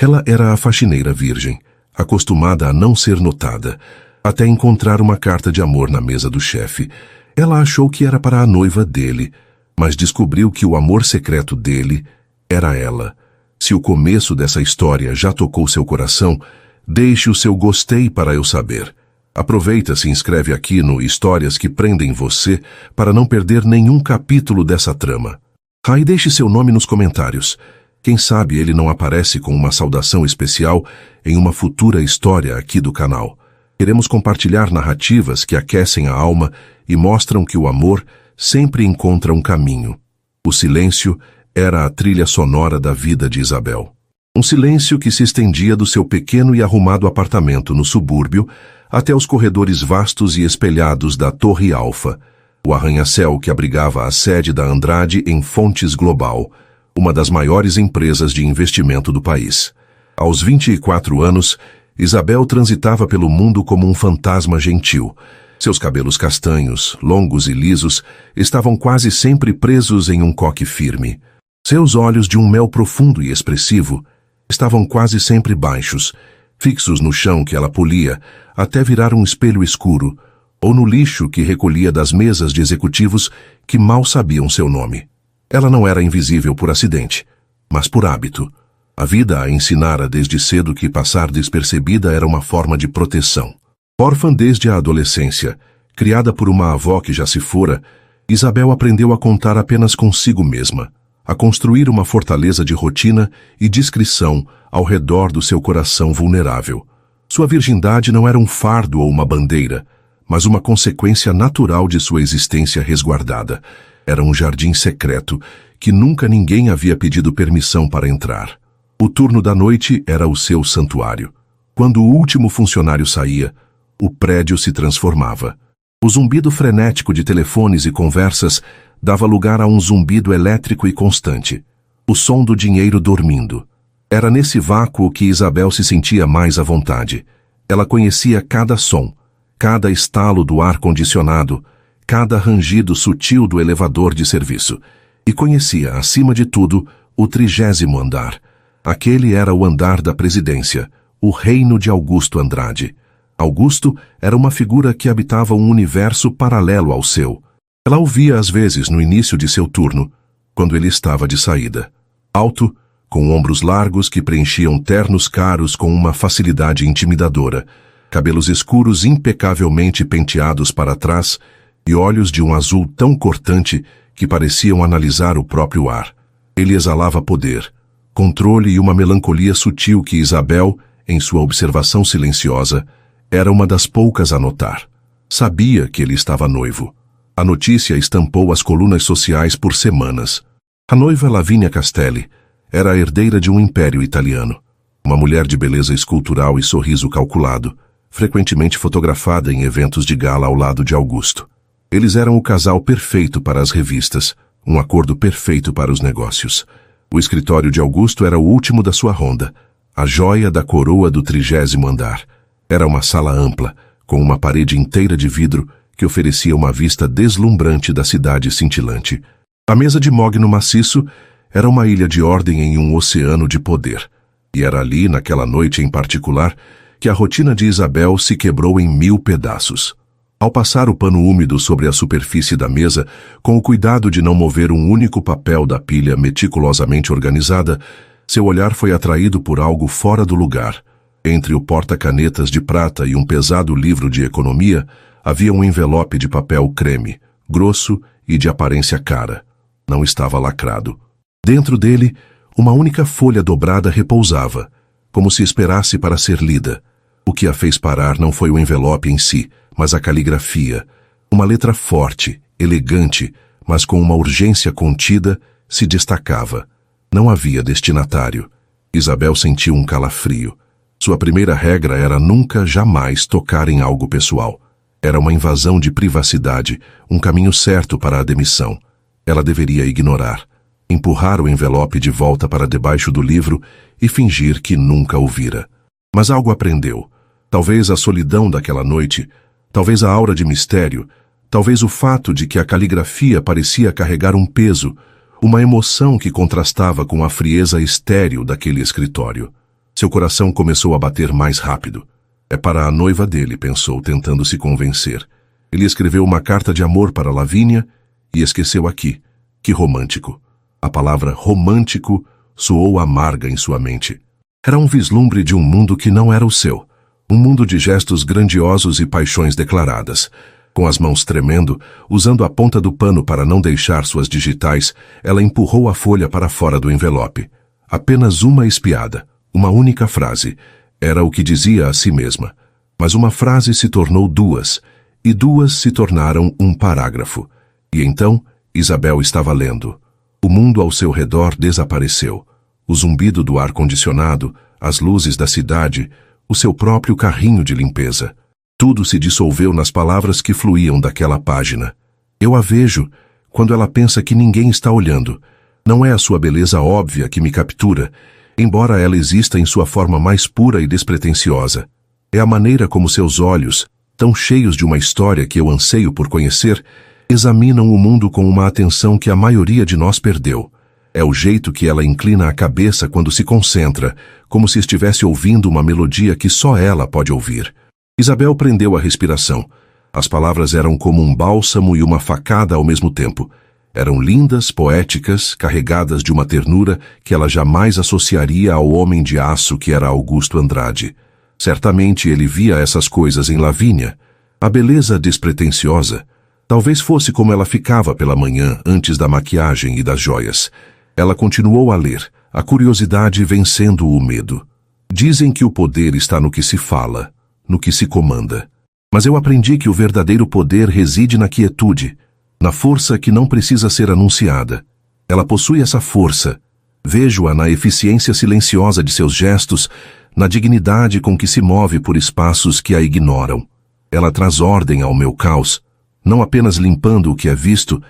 Ela era a faxineira virgem, acostumada a não ser notada, até encontrar uma carta de amor na mesa do chefe. Ela achou que era para a noiva dele, mas descobriu que o amor secreto dele era ela. Se o começo dessa história já tocou seu coração, deixe o seu gostei para eu saber. Aproveita, se inscreve aqui no Histórias que Prendem Você para não perder nenhum capítulo dessa trama. E deixe seu nome nos comentários. Quem sabe ele não aparece com uma saudação especial em uma futura história aqui do canal. Queremos compartilhar narrativas que aquecem a alma e mostram que o amor sempre encontra um caminho. O silêncio era a trilha sonora da vida de Isabel. Um silêncio que se estendia do seu pequeno e arrumado apartamento no subúrbio até os corredores vastos e espelhados da Torre Alfa, o arranha-céu que abrigava a sede da Andrade em Fontes Global, uma das maiores empresas de investimento do país. Aos 24 anos, Isabel transitava pelo mundo como um fantasma gentil. Seus cabelos castanhos, longos e lisos, estavam quase sempre presos em um coque firme. Seus olhos, de um mel profundo e expressivo, estavam quase sempre baixos, fixos no chão que ela polia, até virar um espelho escuro, ou no lixo que recolhia das mesas de executivos que mal sabiam seu nome. Ela não era invisível por acidente, mas por hábito. A vida a ensinara desde cedo que passar despercebida era uma forma de proteção. Órfã desde a adolescência, criada por uma avó que já se fora, Isabel aprendeu a contar apenas consigo mesma, a construir uma fortaleza de rotina e discrição ao redor do seu coração vulnerável. Sua virgindade não era um fardo ou uma bandeira, mas uma consequência natural de sua existência resguardada. Era um jardim secreto que nunca ninguém havia pedido permissão para entrar. O turno da noite era o seu santuário. Quando o último funcionário saía, o prédio se transformava. O zumbido frenético de telefones e conversas dava lugar a um zumbido elétrico e constante. O som do dinheiro dormindo. Era nesse vácuo que Isabel se sentia mais à vontade. Ela conhecia cada som, cada estalo do ar-condicionado, cada rangido sutil do elevador de serviço. E conhecia, acima de tudo, o 30º andar. Aquele era o andar da presidência, o reino de Augusto Andrade. Augusto era uma figura que habitava um universo paralelo ao seu. Ela o via às vezes no início de seu turno, quando ele estava de saída. Alto, com ombros largos que preenchiam ternos caros com uma facilidade intimidadora, cabelos escuros impecavelmente penteados para trás e olhos de um azul tão cortante que pareciam analisar o próprio ar. Ele exalava poder, controle e uma melancolia sutil que Isabel, em sua observação silenciosa, era uma das poucas a notar. Sabia que ele estava noivo. A notícia estampou as colunas sociais por semanas. A noiva Lavínia Castelli era a herdeira de um império italiano. Uma mulher de beleza escultural e sorriso calculado, frequentemente fotografada em eventos de gala ao lado de Augusto. Eles eram o casal perfeito para as revistas, um acordo perfeito para os negócios. O escritório de Augusto era o último da sua ronda, a joia da coroa do 30º andar. Era uma sala ampla, com uma parede inteira de vidro que oferecia uma vista deslumbrante da cidade cintilante. A mesa de mogno maciço era uma ilha de ordem em um oceano de poder. E era ali, naquela noite em particular, que a rotina de Isabel se quebrou em 1000 pedaços. Ao passar o pano úmido sobre a superfície da mesa, com o cuidado de não mover um único papel da pilha meticulosamente organizada, seu olhar foi atraído por algo fora do lugar. Entre o porta-canetas de prata e um pesado livro de economia, havia um envelope de papel creme, grosso e de aparência cara. Não estava lacrado. Dentro dele, uma única folha dobrada repousava, como se esperasse para ser lida. O que a fez parar não foi o envelope em si, mas a caligrafia. Uma letra forte, elegante, mas com uma urgência contida, se destacava. Não havia destinatário. Isabel sentiu um calafrio. Sua primeira regra era nunca, jamais tocar em algo pessoal. Era uma invasão de privacidade, um caminho certo para a demissão. Ela deveria ignorar, empurrar o envelope de volta para debaixo do livro e fingir que nunca o vira. Mas algo aprendeu. Talvez a solidão daquela noite, talvez a aura de mistério, talvez o fato de que a caligrafia parecia carregar um peso, uma emoção que contrastava com a frieza estéril daquele escritório. Seu coração começou a bater mais rápido. É para a noiva dele, pensou, tentando se convencer. Ele escreveu uma carta de amor para Lavínia e esqueceu aqui. Que romântico. A palavra romântico soou amarga em sua mente. Era um vislumbre de um mundo que não era o seu. Um mundo de gestos grandiosos e paixões declaradas. Com as mãos tremendo, usando a ponta do pano para não deixar suas digitais, ela empurrou a folha para fora do envelope. Apenas uma espiada, uma única frase. Era o que dizia a si mesma. Mas uma frase se tornou duas, e duas se tornaram um parágrafo. E então, Isabel estava lendo. O mundo ao seu redor desapareceu. O zumbido do ar-condicionado, as luzes da cidade, o seu próprio carrinho de limpeza. Tudo se dissolveu nas palavras que fluíam daquela página. Eu a vejo quando ela pensa que ninguém está olhando. Não é a sua beleza óbvia que me captura, embora ela exista em sua forma mais pura e despretensiosa. É a maneira como seus olhos, tão cheios de uma história que eu anseio por conhecer, examinam o mundo com uma atenção que a maioria de nós perdeu. É o jeito que ela inclina a cabeça quando se concentra, como se estivesse ouvindo uma melodia que só ela pode ouvir. Isabel prendeu a respiração. As palavras eram como um bálsamo e uma facada ao mesmo tempo. Eram lindas, poéticas, carregadas de uma ternura que ela jamais associaria ao homem de aço que era Augusto Andrade. Certamente ele via essas coisas em Lavínia. A beleza despretensiosa. Talvez fosse como ela ficava pela manhã, antes da maquiagem e das joias. Ela continuou a ler, a curiosidade vencendo o medo. Dizem que o poder está no que se fala, no que se comanda. Mas eu aprendi que o verdadeiro poder reside na quietude, na força que não precisa ser anunciada. Ela possui essa força. Vejo-a na eficiência silenciosa de seus gestos, na dignidade com que se move por espaços que a ignoram. Ela traz ordem ao meu caos, não apenas limpando o que é visto,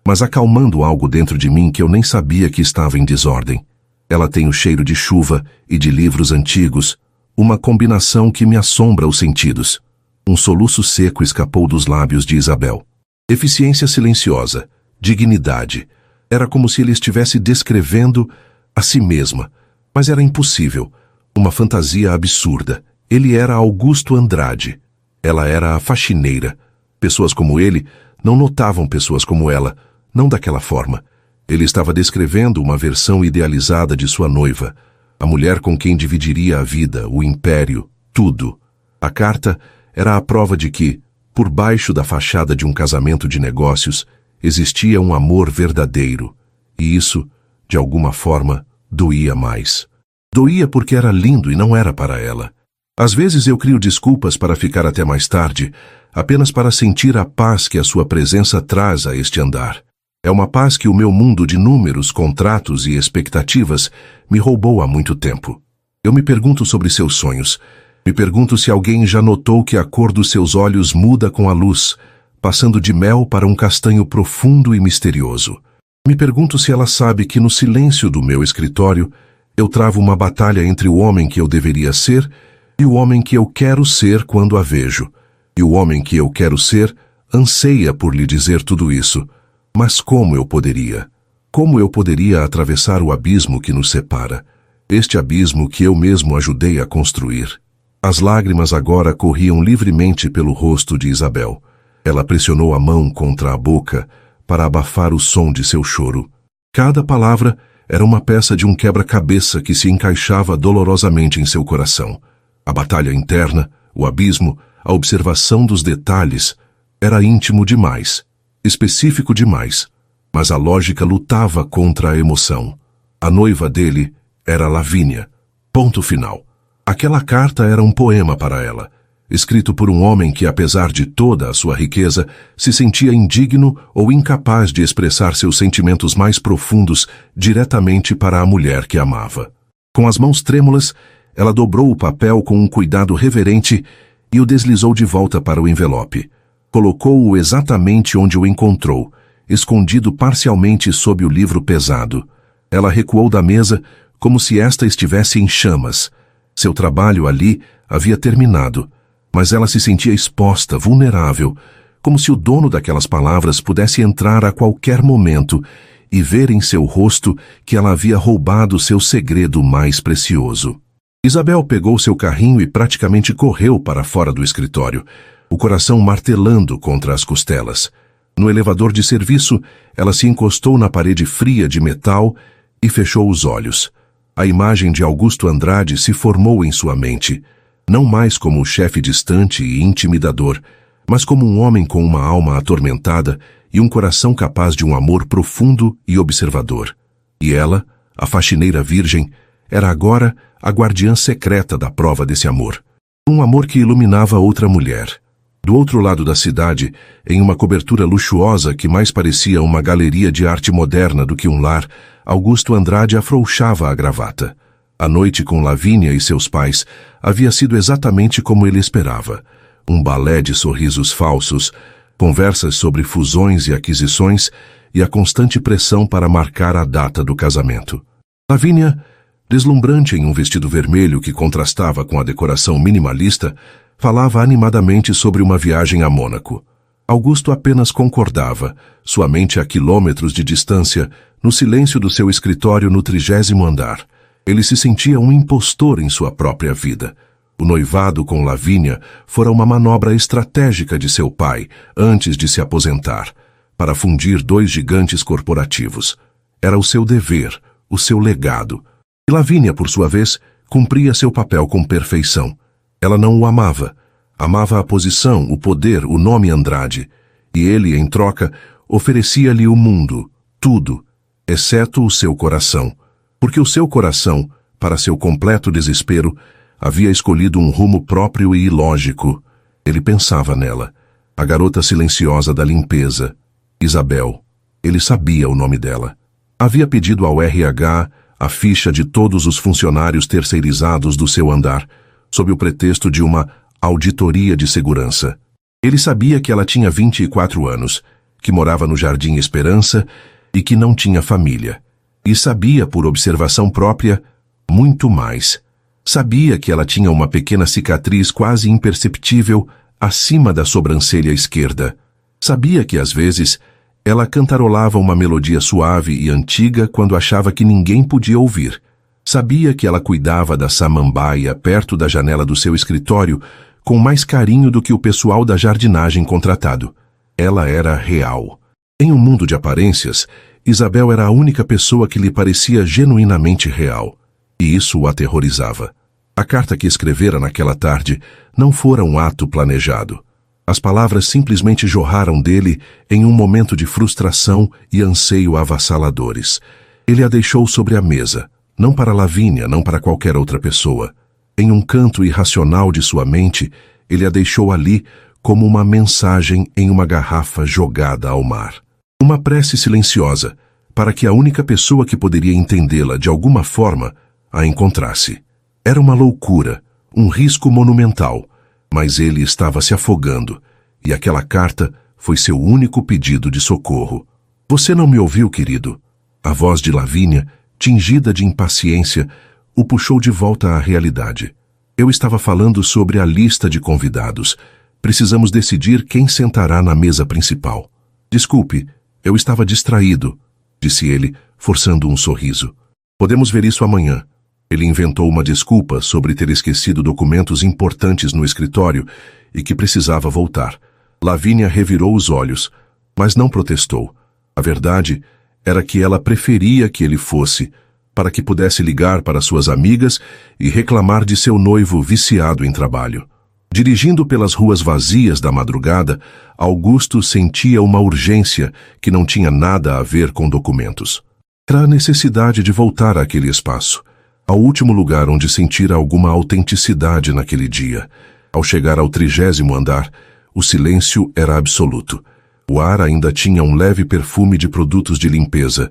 mas acalmando algo dentro de mim que eu nem sabia que estava em desordem. Ela tem o cheiro de chuva e de livros antigos, uma combinação que me assombra os sentidos. Um soluço seco escapou dos lábios de Isabel. Eficiência silenciosa, dignidade. Era como se ele estivesse descrevendo a si mesma, mas era impossível. Uma fantasia absurda. Ele era Augusto Andrade. Ela era a faxineira. Pessoas como ele não notavam pessoas como ela, não daquela forma. Ele estava descrevendo uma versão idealizada de sua noiva, a mulher com quem dividiria a vida, o império, tudo. A carta era a prova de que, por baixo da fachada de um casamento de negócios, existia um amor verdadeiro, e isso, de alguma forma, doía mais. Doía porque era lindo e não era para ela. Às vezes eu crio desculpas para ficar até mais tarde, apenas para sentir a paz que a sua presença traz a este andar. É uma paz que o meu mundo de números, contratos e expectativas me roubou há muito tempo. Eu me pergunto sobre seus sonhos. Me pergunto se alguém já notou que a cor dos seus olhos muda com a luz, passando de mel para um castanho profundo e misterioso. Me pergunto se ela sabe que no silêncio do meu escritório eu travo uma batalha entre o homem que eu deveria ser e o homem que eu quero ser quando a vejo. E o homem que eu quero ser anseia por lhe dizer tudo isso. Mas como eu poderia? Como eu poderia atravessar o abismo que nos separa? Este abismo que eu mesmo ajudei a construir. As lágrimas agora corriam livremente pelo rosto de Isabel. Ela pressionou a mão contra a boca para abafar o som de seu choro. Cada palavra era uma peça de um quebra-cabeça que se encaixava dolorosamente em seu coração. A batalha interna, o abismo, a observação dos detalhes, era íntimo demais, específico demais, mas a lógica lutava contra a emoção. A noiva dele era Lavínia. Ponto final. Aquela carta era um poema para ela, escrito por um homem que, apesar de toda a sua riqueza, se sentia indigno ou incapaz de expressar seus sentimentos mais profundos diretamente para a mulher que amava. Com as mãos trêmulas, ela dobrou o papel com um cuidado reverente e o deslizou de volta para o envelope. Colocou-o exatamente onde o encontrou, escondido parcialmente sob o livro pesado. Ela recuou da mesa como se esta estivesse em chamas. Seu trabalho ali havia terminado, mas ela se sentia exposta, vulnerável, como se o dono daquelas palavras pudesse entrar a qualquer momento e ver em seu rosto que ela havia roubado seu segredo mais precioso. Isabel pegou seu carrinho e praticamente correu para fora do escritório, o coração martelando contra as costelas. No elevador de serviço, ela se encostou na parede fria de metal e fechou os olhos. A imagem de Augusto Andrade se formou em sua mente, não mais como o chefe distante e intimidador, mas como um homem com uma alma atormentada e um coração capaz de um amor profundo e observador. E ela, a faxineira virgem, era agora a guardiã secreta da prova desse amor. Um amor que iluminava outra mulher. Do outro lado da cidade, em uma cobertura luxuosa que mais parecia uma galeria de arte moderna do que um lar, Augusto Andrade afrouxava a gravata. A noite com Lavínia e seus pais havia sido exatamente como ele esperava. Um balé de sorrisos falsos, conversas sobre fusões e aquisições e a constante pressão para marcar a data do casamento. Lavínia, deslumbrante em um vestido vermelho que contrastava com a decoração minimalista, falava animadamente sobre uma viagem a Mônaco. Augusto apenas concordava, sua mente a quilômetros de distância, no silêncio do seu escritório no 30º andar. Ele se sentia um impostor em sua própria vida. O noivado com Lavínia fora uma manobra estratégica de seu pai, antes de se aposentar, para fundir dois gigantes corporativos. Era o seu dever, o seu legado. E Lavínia, por sua vez, cumpria seu papel com perfeição. Ela não o amava. Amava a posição, o poder, o nome Andrade. E ele, em troca, oferecia-lhe o mundo, tudo, exceto o seu coração. Porque o seu coração, para seu completo desespero, havia escolhido um rumo próprio e ilógico. Ele pensava nela, a garota silenciosa da limpeza, Isabel. Ele sabia o nome dela. Havia pedido ao RH a ficha de todos os funcionários terceirizados do seu andar, sob o pretexto de uma auditoria de segurança. Ele sabia que ela tinha 24 anos, que morava no Jardim Esperança e que não tinha família. E sabia, por observação própria, muito mais. Sabia que ela tinha uma pequena cicatriz quase imperceptível acima da sobrancelha esquerda. Sabia que, às vezes, ela cantarolava uma melodia suave e antiga quando achava que ninguém podia ouvir. Sabia que ela cuidava da samambaia perto da janela do seu escritório com mais carinho do que o pessoal da jardinagem contratado. Ela era real. Em um mundo de aparências, Isabel era a única pessoa que lhe parecia genuinamente real. E isso o aterrorizava. A carta que escrevera naquela tarde não fora um ato planejado. As palavras simplesmente jorraram dele em um momento de frustração e anseio avassaladores. Ele a deixou sobre a mesa, não para Lavínia, não para qualquer outra pessoa. Em um canto irracional de sua mente, ele a deixou ali como uma mensagem em uma garrafa jogada ao mar. Uma prece silenciosa, para que a única pessoa que poderia entendê-la de alguma forma a encontrasse. Era uma loucura, um risco monumental, mas ele estava se afogando, e aquela carta foi seu único pedido de socorro. Você não me ouviu, querido? A voz de Lavínia, tingida de impaciência, o puxou de volta à realidade. Eu estava falando sobre a lista de convidados. Precisamos decidir quem sentará na mesa principal. Desculpe, eu estava distraído, disse ele, forçando um sorriso. Podemos ver isso amanhã. Ele inventou uma desculpa sobre ter esquecido documentos importantes no escritório e que precisava voltar. Lavínia revirou os olhos, mas não protestou. A verdade era que ela preferia que ele fosse, para que pudesse ligar para suas amigas e reclamar de seu noivo viciado em trabalho. Dirigindo pelas ruas vazias da madrugada, Augusto sentia uma urgência que não tinha nada a ver com documentos. Era a necessidade de voltar àquele espaço, ao último lugar onde sentira alguma autenticidade naquele dia. Ao chegar ao 30º andar, o silêncio era absoluto. O ar ainda tinha um leve perfume de produtos de limpeza,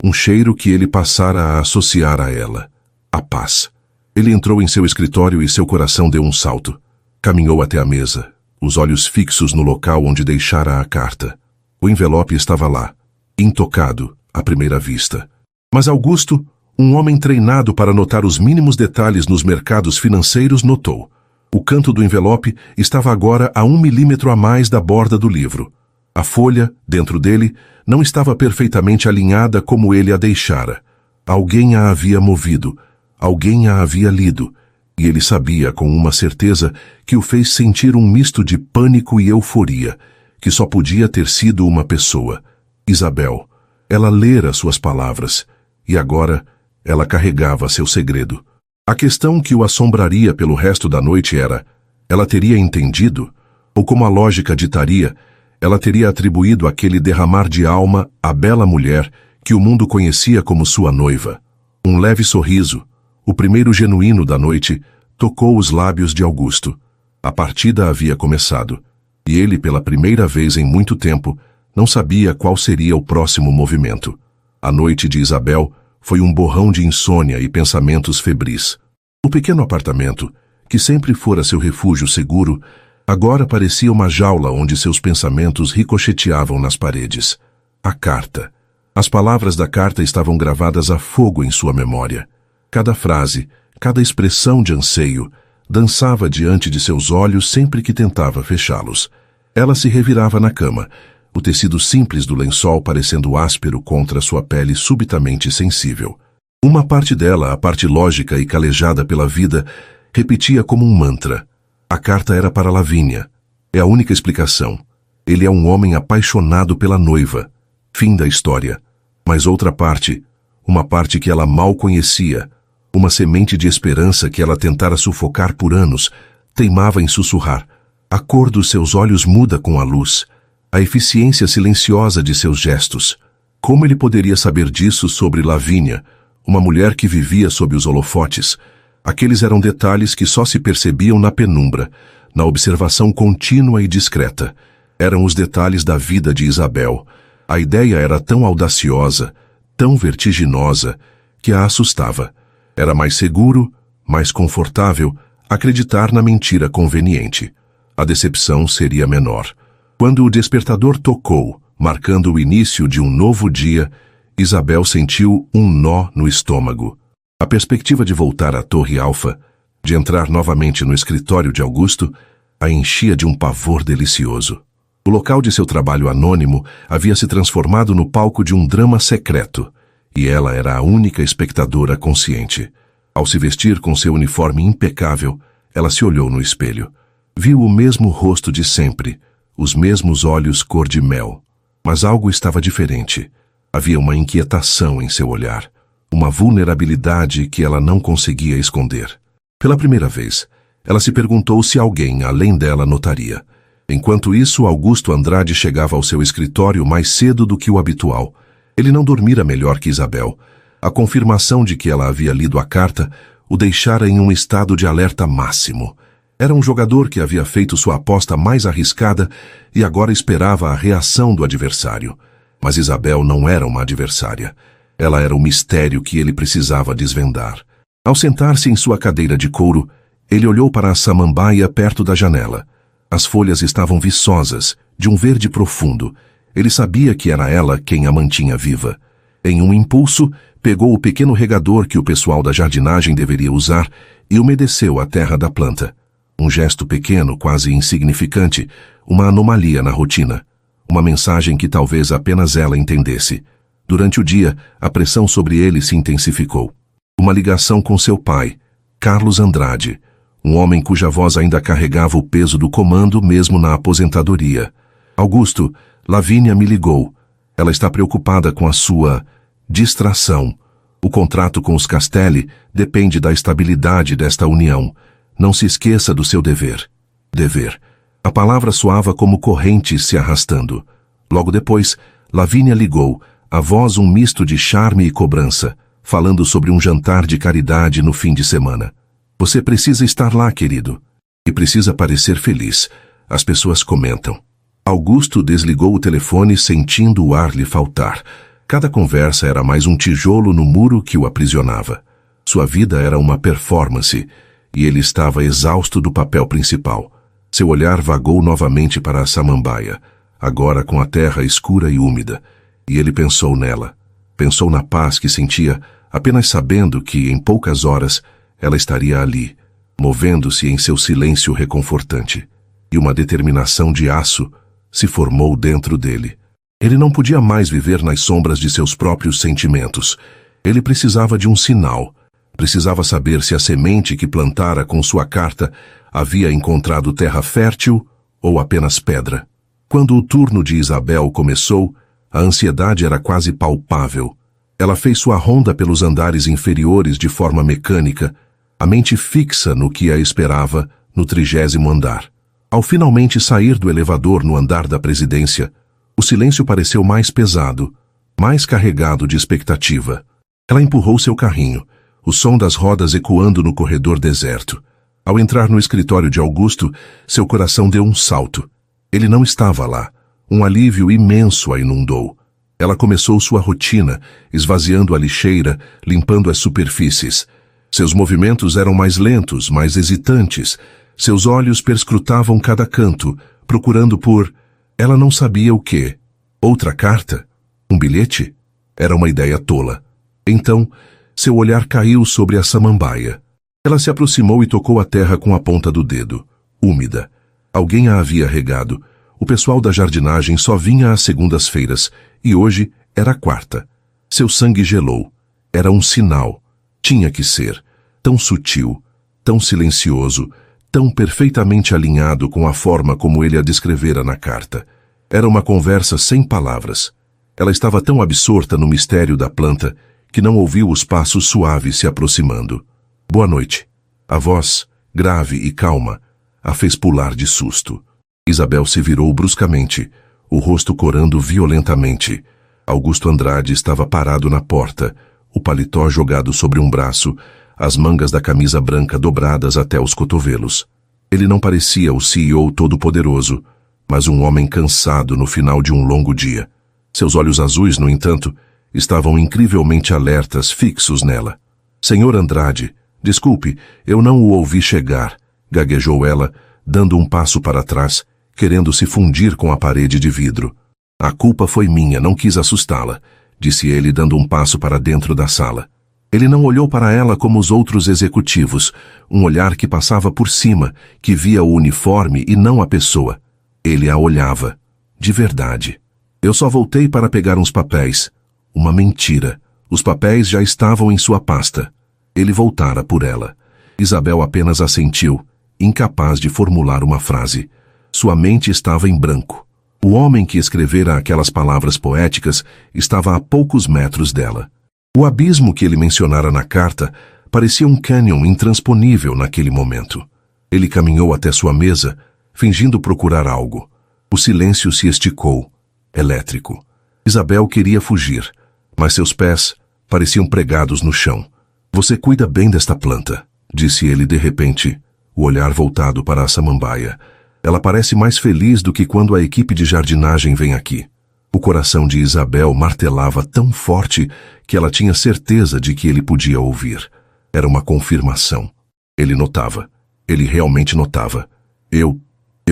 um cheiro que ele passara a associar a ela. A paz. Ele entrou em seu escritório e seu coração deu um salto. Caminhou até a mesa, os olhos fixos no local onde deixara a carta. O envelope estava lá, intocado, à primeira vista. Mas Augusto, um homem treinado para notar os mínimos detalhes nos mercados financeiros, notou. O canto do envelope estava agora a 1 milímetro a mais da borda do livro. A folha, dentro dele, não estava perfeitamente alinhada como ele a deixara. Alguém a havia movido, alguém a havia lido, E ele sabia com uma certeza que o fez sentir um misto de pânico e euforia, que só podia ter sido uma pessoa, Isabel. Ela lera suas palavras, e agora ela carregava seu segredo. A questão que o assombraria pelo resto da noite era: ela teria entendido? Ou, como a lógica ditaria, ela teria atribuído aquele derramar de alma à bela mulher que o mundo conhecia como sua noiva? Um leve sorriso, o primeiro genuíno da noite, tocou os lábios de Augusto. A partida havia começado, e ele, pela primeira vez em muito tempo, não sabia qual seria o próximo movimento. A noite de Isabel foi um borrão de insônia e pensamentos febris. O pequeno apartamento, que sempre fora seu refúgio seguro, agora parecia uma jaula onde seus pensamentos ricocheteavam nas paredes. A carta. As palavras da carta estavam gravadas a fogo em sua memória. Cada frase, cada expressão de anseio, dançava diante de seus olhos sempre que tentava fechá-los. Ela se revirava na cama, o tecido simples do lençol parecendo áspero contra sua pele subitamente sensível. Uma parte dela, a parte lógica e calejada pela vida, repetia como um mantra: a carta era para Lavínia. É a única explicação. Ele é um homem apaixonado pela noiva. Fim da história. Mas outra parte, uma parte que ela mal conhecia, uma semente de esperança que ela tentara sufocar por anos, teimava em sussurrar. A cor dos seus olhos muda com a luz, a eficiência silenciosa de seus gestos. Como ele poderia saber disso sobre Lavínia, uma mulher que vivia sob os holofotes? Aqueles eram detalhes que só se percebiam na penumbra, na observação contínua e discreta. Eram os detalhes da vida de Isabel. A ideia era tão audaciosa, tão vertiginosa, que a assustava. Era mais seguro, mais confortável, acreditar na mentira conveniente. A decepção seria menor. Quando o despertador tocou, marcando o início de um novo dia, Isabel sentiu um nó no estômago. A perspectiva de voltar à Torre Alfa, de entrar novamente no escritório de Augusto, a enchia de um pavor delicioso. O local de seu trabalho anônimo havia se transformado no palco de um drama secreto, e ela era a única espectadora consciente. Ao se vestir com seu uniforme impecável, ela se olhou no espelho. Viu o mesmo rosto de sempre, os mesmos olhos cor de mel. Mas algo estava diferente. Havia uma inquietação em seu olhar, uma vulnerabilidade que ela não conseguia esconder. Pela primeira vez, ela se perguntou se alguém, além dela, notaria. Enquanto isso, Augusto Andrade chegava ao seu escritório mais cedo do que o habitual. Ele não dormira melhor que Isabel. A confirmação de que ela havia lido a carta o deixara em um estado de alerta máximo. Era um jogador que havia feito sua aposta mais arriscada e agora esperava a reação do adversário. Mas Isabel não era uma adversária. Ela era o mistério que ele precisava desvendar. Ao sentar-se em sua cadeira de couro, ele olhou para a samambaia perto da janela. As folhas estavam viçosas, de um verde profundo. Ele sabia que era ela quem a mantinha viva. Em um impulso, pegou o pequeno regador que o pessoal da jardinagem deveria usar e umedeceu a terra da planta. Um gesto pequeno, quase insignificante, uma anomalia na rotina. Uma mensagem que talvez apenas ela entendesse. Durante o dia, a pressão sobre ele se intensificou. Uma ligação com seu pai, Carlos Andrade, um homem cuja voz ainda carregava o peso do comando mesmo na aposentadoria. Augusto, Lavínia me ligou. Ela está preocupada com a sua distração. O contrato com os Castelli depende da estabilidade desta união. Não se esqueça do seu dever. Dever. A palavra soava como correntes se arrastando. Logo depois, Lavínia ligou, a voz um misto de charme e cobrança, falando sobre um jantar de caridade no fim de semana. Você precisa estar lá, querido. E precisa parecer feliz. As pessoas comentam. Augusto desligou o telefone sentindo o ar lhe faltar. Cada conversa era mais um tijolo no muro que o aprisionava. Sua vida era uma performance, e ele estava exausto do papel principal. Seu olhar vagou novamente para a samambaia, agora com a terra escura e úmida, e ele pensou nela. Pensou na paz que sentia, apenas sabendo que, em poucas horas, ela estaria ali, movendo-se em seu silêncio reconfortante. E uma determinação de aço se formou dentro dele. Ele não podia mais viver nas sombras de seus próprios sentimentos. Ele precisava de um sinal. Precisava saber se a semente que plantara com sua carta havia encontrado terra fértil ou apenas pedra. Quando o turno de Isabel começou, a ansiedade era quase palpável. Ela fez sua ronda pelos andares inferiores de forma mecânica, a mente fixa no que a esperava no 30º andar. Ao finalmente sair do elevador no andar da presidência, o silêncio pareceu mais pesado, mais carregado de expectativa. Ela empurrou seu carrinho, o som das rodas ecoando no corredor deserto. Ao entrar no escritório de Augusto, seu coração deu um salto. Ele não estava lá. Um alívio imenso a inundou. Ela começou sua rotina, esvaziando a lixeira, limpando as superfícies. Seus movimentos eram mais lentos, mais hesitantes. Seus olhos perscrutavam cada canto, procurando por... Ela não sabia o quê. Outra carta? Um bilhete? Era uma ideia tola. Então, seu olhar caiu sobre a samambaia. Ela se aproximou e tocou a terra com a ponta do dedo. Úmida. Alguém a havia regado. O pessoal da jardinagem só vinha às segundas-feiras, e hoje era a quarta. Seu sangue gelou. Era um sinal. Tinha que ser. Tão sutil, tão silencioso, tão perfeitamente alinhado com a forma como ele a descrevera na carta. Era uma conversa sem palavras. Ela estava tão absorta no mistério da planta que não ouviu os passos suaves se aproximando. Boa noite. A voz, grave e calma, a fez pular de susto. Isabel se virou bruscamente, o rosto corando violentamente. Augusto Andrade estava parado na porta, o paletó jogado sobre um braço, as mangas da camisa branca dobradas até os cotovelos. Ele não parecia o CEO todo-poderoso, mas um homem cansado no final de um longo dia. Seus olhos azuis, no entanto, estavam incrivelmente alertas, fixos nela. Senhor Andrade, desculpe, eu não o ouvi chegar, gaguejou ela, dando um passo para trás, querendo se fundir com a parede de vidro. A culpa foi minha, não quis assustá-la, disse ele, dando um passo para dentro da sala. Ele não olhou para ela como os outros executivos, um olhar que passava por cima, que via o uniforme e não a pessoa. Ele a olhava. De verdade. Eu só voltei para pegar uns papéis. Uma mentira. Os papéis já estavam em sua pasta. Ele voltara por ela. Isabel apenas assentiu, incapaz de formular uma frase. Sua mente estava em branco. O homem que escrevera aquelas palavras poéticas estava a poucos metros dela. O abismo que ele mencionara na carta parecia um cânion intransponível naquele momento. Ele caminhou até sua mesa, fingindo procurar algo. O silêncio se esticou, elétrico. Isabel queria fugir, mas seus pés pareciam pregados no chão. Você cuida bem desta planta, disse ele de repente, o olhar voltado para a samambaia. Ela parece mais feliz do que quando a equipe de jardinagem vem aqui. O coração de Isabel martelava tão forte que ela tinha certeza de que ele podia ouvir. Era uma confirmação. Ele notava. Ele realmente notava. Eu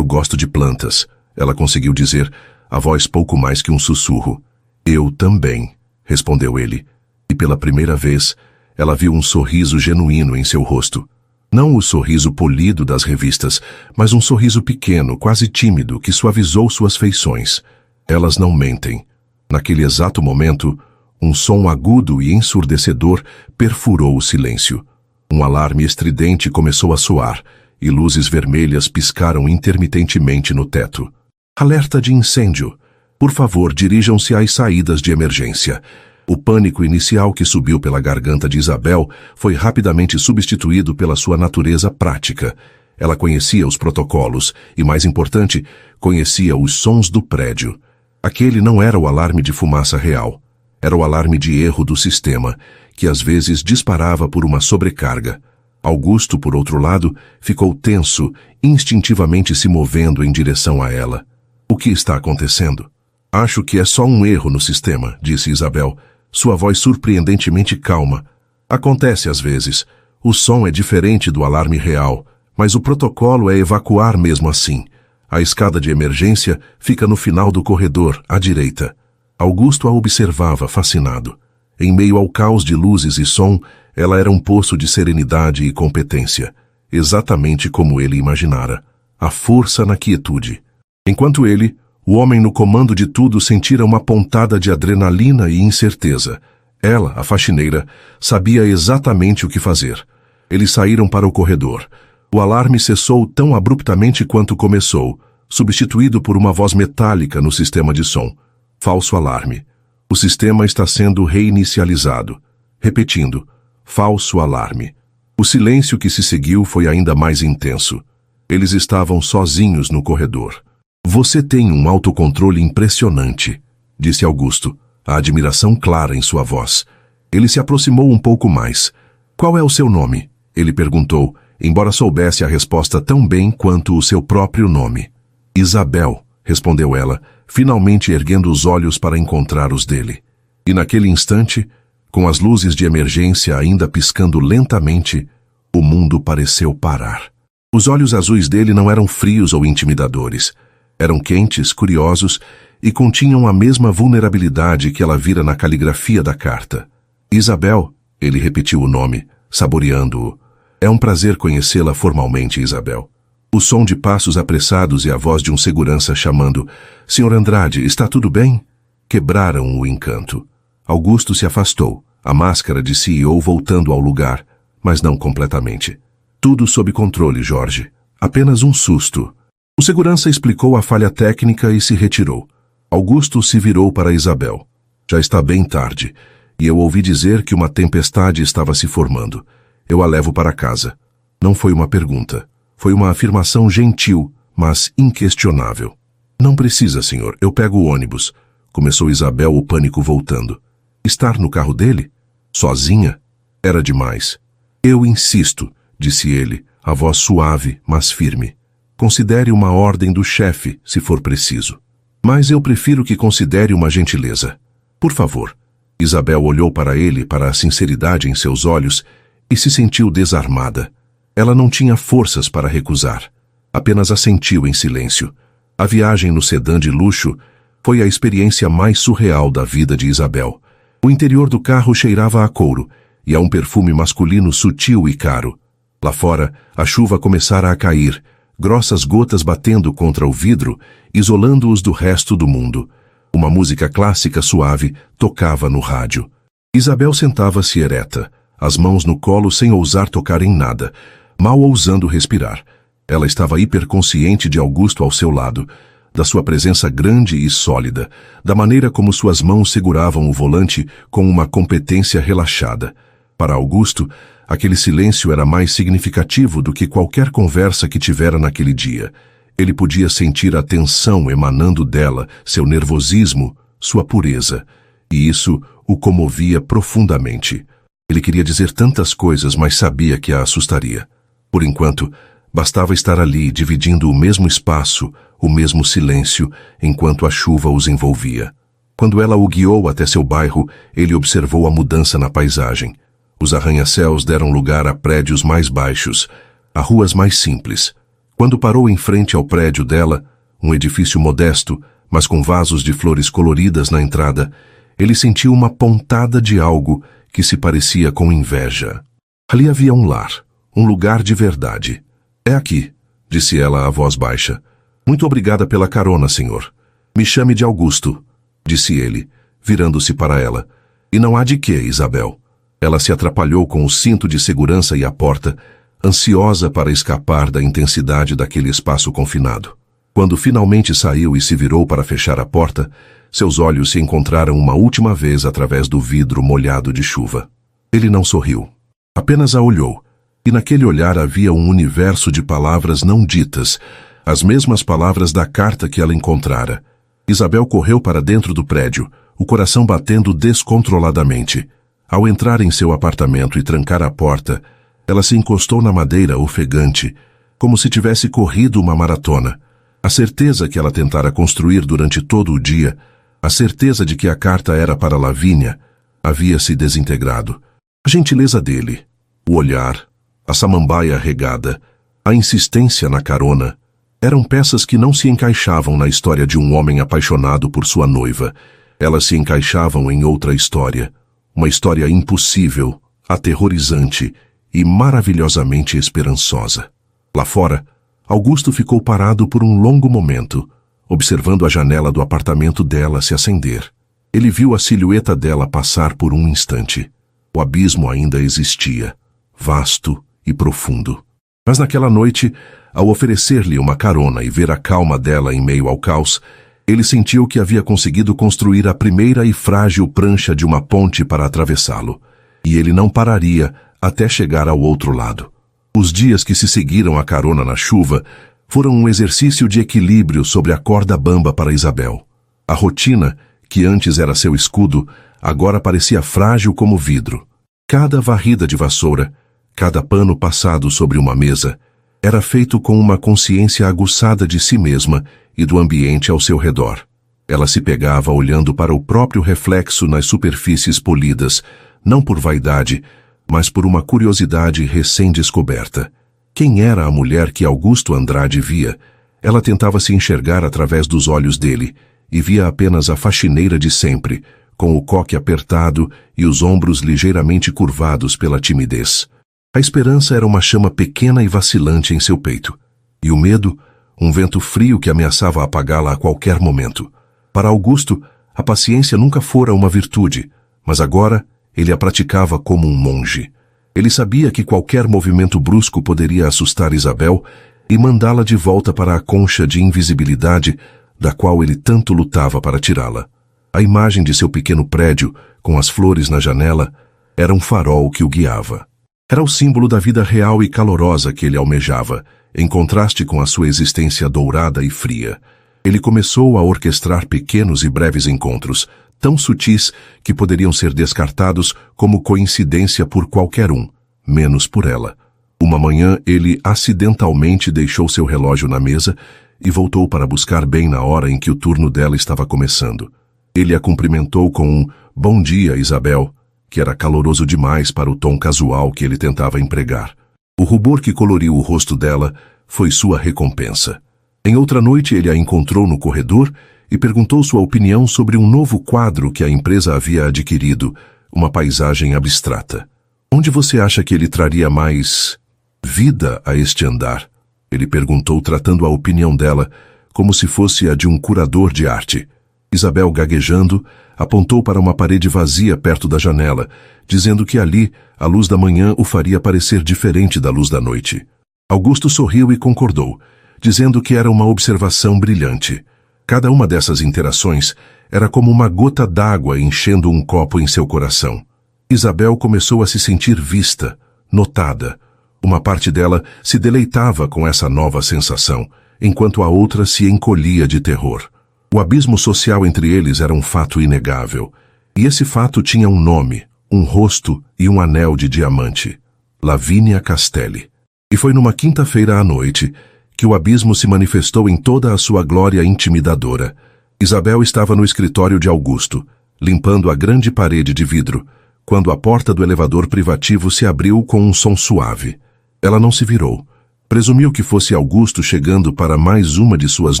gosto de plantas, ela conseguiu dizer, a voz pouco mais que um sussurro. Eu também, respondeu ele. E pela primeira vez, ela viu um sorriso genuíno em seu rosto. Não o sorriso polido das revistas, mas um sorriso pequeno, quase tímido, que suavizou suas feições. Elas não mentem. Naquele exato momento, um som agudo e ensurdecedor perfurou o silêncio. Um alarme estridente começou a soar, e luzes vermelhas piscaram intermitentemente no teto. Alerta de incêndio. Por favor, dirijam-se às saídas de emergência. O pânico inicial que subiu pela garganta de Isabel foi rapidamente substituído pela sua natureza prática. Ela conhecia os protocolos e, mais importante, conhecia os sons do prédio. Aquele não era o alarme de fumaça real. Era o alarme de erro do sistema, que às vezes disparava por uma sobrecarga. Augusto, por outro lado, ficou tenso, instintivamente se movendo em direção a ela. O que está acontecendo? Acho que é só um erro no sistema, disse Isabel, sua voz surpreendentemente calma. Acontece às vezes. O som é diferente do alarme real, mas o protocolo é evacuar mesmo assim. A escada de emergência fica no final do corredor, à direita. Augusto a observava, fascinado. Em meio ao caos de luzes e som, ela era um poço de serenidade e competência, exatamente como ele imaginara. A força na quietude. Enquanto ele, o homem no comando de tudo, sentira uma pontada de adrenalina e incerteza. Ela, a faxineira, sabia exatamente o que fazer. Eles saíram para o corredor. O alarme cessou tão abruptamente quanto começou, substituído por uma voz metálica no sistema de som. Falso alarme. O sistema está sendo reinicializado. Repetindo. Falso alarme. O silêncio que se seguiu foi ainda mais intenso. Eles estavam sozinhos no corredor. Você tem um autocontrole impressionante, disse Augusto, a admiração clara em sua voz. Ele se aproximou um pouco mais. Qual é o seu nome? Ele perguntou, embora soubesse a resposta tão bem quanto o seu próprio nome. Isabel, respondeu ela, finalmente erguendo os olhos para encontrar os dele. E naquele instante, com as luzes de emergência ainda piscando lentamente, o mundo pareceu parar. Os olhos azuis dele não eram frios ou intimidadores. Eram quentes, curiosos e continham a mesma vulnerabilidade que ela vira na caligrafia da carta. Isabel, ele repetiu o nome, saboreando-o. É um prazer conhecê-la formalmente, Isabel. O som de passos apressados e a voz de um segurança chamando, Sr. Andrade, está tudo bem? Quebraram o encanto. Augusto se afastou, a máscara de CEO voltando ao lugar, mas não completamente. Tudo sob controle, Jorge. Apenas um susto. O segurança explicou a falha técnica e se retirou. Augusto se virou para Isabel. Já está bem tarde, e eu ouvi dizer que uma tempestade estava se formando. Eu a levo para casa. Não foi uma pergunta. Foi uma afirmação gentil, mas inquestionável. Não precisa, senhor. Eu pego o ônibus. Começou Isabel, o pânico voltando. Estar no carro dele? Sozinha? Era demais. Eu insisto, disse ele, a voz suave, mas firme. Considere uma ordem do chefe, se for preciso. Mas eu prefiro que considere uma gentileza. Por favor. Isabel olhou para ele, para a sinceridade em seus olhos, e se sentiu desarmada. Ela não tinha forças para recusar. Apenas assentiu em silêncio. A viagem no sedã de luxo foi a experiência mais surreal da vida de Isabel. O interior do carro cheirava a couro, e a um perfume masculino sutil e caro. Lá fora, a chuva começara a cair, grossas gotas batendo contra o vidro, isolando-os do resto do mundo. Uma música clássica suave tocava no rádio. Isabel sentava-se ereta, as mãos no colo sem ousar tocar em nada, mal ousando respirar. Ela estava hiperconsciente de Augusto ao seu lado, da sua presença grande e sólida, da maneira como suas mãos seguravam o volante com uma competência relaxada. Para Augusto, aquele silêncio era mais significativo do que qualquer conversa que tivera naquele dia. Ele podia sentir a tensão emanando dela, seu nervosismo, sua pureza, e isso o comovia profundamente. Ele queria dizer tantas coisas, mas sabia que a assustaria. Por enquanto, bastava estar ali, dividindo o mesmo espaço, o mesmo silêncio, enquanto a chuva os envolvia. Quando ela o guiou até seu bairro, ele observou a mudança na paisagem. Os arranha-céus deram lugar a prédios mais baixos, a ruas mais simples. Quando parou em frente ao prédio dela, um edifício modesto, mas com vasos de flores coloridas na entrada, ele sentiu uma pontada de algo que se parecia com inveja. Ali havia um lar, um lugar de verdade. É aqui, disse ela a voz baixa. Muito obrigada pela carona, senhor. Me chame de Augusto, disse ele, virando-se para ela. E não há de quê, Isabel. Ela se atrapalhou com o cinto de segurança e a porta, ansiosa para escapar da intensidade daquele espaço confinado. Quando finalmente saiu e se virou para fechar a porta, seus olhos se encontraram uma última vez através do vidro molhado de chuva. Ele não sorriu. Apenas a olhou, e naquele olhar havia um universo de palavras não ditas, as mesmas palavras da carta que ela encontrara. Isabel correu para dentro do prédio, o coração batendo descontroladamente. Ao entrar em seu apartamento e trancar a porta, ela se encostou na madeira ofegante, como se tivesse corrido uma maratona. A certeza que ela tentara construir durante todo o dia, a certeza de que a carta era para Lavínia, havia se desintegrado. A gentileza dele, o olhar, a samambaia regada, a insistência na carona, eram peças que não se encaixavam na história de um homem apaixonado por sua noiva. Elas se encaixavam em outra história. Uma história impossível, aterrorizante e maravilhosamente esperançosa. Lá fora, Augusto ficou parado por um longo momento, observando a janela do apartamento dela se acender. Ele viu a silhueta dela passar por um instante. O abismo ainda existia, vasto e profundo. Mas naquela noite, ao oferecer-lhe uma carona e ver a calma dela em meio ao caos, ele sentiu que havia conseguido construir a primeira e frágil prancha de uma ponte para atravessá-lo. E ele não pararia até chegar ao outro lado. Os dias que se seguiram à carona na chuva foram um exercício de equilíbrio sobre a corda bamba para Isabel. A rotina, que antes era seu escudo, agora parecia frágil como vidro. Cada varrida de vassoura, cada pano passado sobre uma mesa, era feito com uma consciência aguçada de si mesma e do ambiente ao seu redor. Ela se pegava olhando para o próprio reflexo nas superfícies polidas, não por vaidade, mas por uma curiosidade recém-descoberta. Quem era a mulher que Augusto Andrade via? Ela tentava se enxergar através dos olhos dele e via apenas a faxineira de sempre, com o coque apertado e os ombros ligeiramente curvados pela timidez. A esperança era uma chama pequena e vacilante em seu peito, e o medo, um vento frio que ameaçava apagá-la a qualquer momento. Para Augusto, a paciência nunca fora uma virtude, mas agora ele a praticava como um monge. Ele sabia que qualquer movimento brusco poderia assustar Isabel e mandá-la de volta para a concha de invisibilidade da qual ele tanto lutava para tirá-la. A imagem de seu pequeno prédio, com as flores na janela, era um farol que o guiava. Era o símbolo da vida real e calorosa que ele almejava, em contraste com a sua existência dourada e fria. Ele começou a orquestrar pequenos e breves encontros, tão sutis que poderiam ser descartados como coincidência por qualquer um, menos por ela. Uma manhã ele acidentalmente deixou seu relógio na mesa e voltou para buscar bem na hora em que o turno dela estava começando. Ele a cumprimentou com um "Bom dia, Isabel", que era caloroso demais para o tom casual que ele tentava empregar. O rubor que coloriu o rosto dela foi sua recompensa. Em outra noite ele a encontrou no corredor e perguntou sua opinião sobre um novo quadro que a empresa havia adquirido, uma paisagem abstrata. "Onde você acha que ele traria mais vida a este andar?" Ele perguntou, tratando a opinião dela como se fosse a de um curador de arte. Isabel, gaguejando, apontou para uma parede vazia perto da janela, dizendo que ali a luz da manhã o faria parecer diferente da luz da noite. Augusto sorriu e concordou, dizendo que era uma observação brilhante. Cada uma dessas interações era como uma gota d'água enchendo um copo em seu coração. Isabel começou a se sentir vista, notada. Uma parte dela se deleitava com essa nova sensação, enquanto a outra se encolhia de terror. O abismo social entre eles era um fato inegável, e esse fato tinha um nome, um rosto e um anel de diamante: Lavínia Castelli. E foi numa quinta-feira à noite que o abismo se manifestou em toda a sua glória intimidadora. Isabel estava no escritório de Augusto, limpando a grande parede de vidro, quando a porta do elevador privativo se abriu com um som suave. Ela não se virou. Presumiu que fosse Augusto chegando para mais uma de suas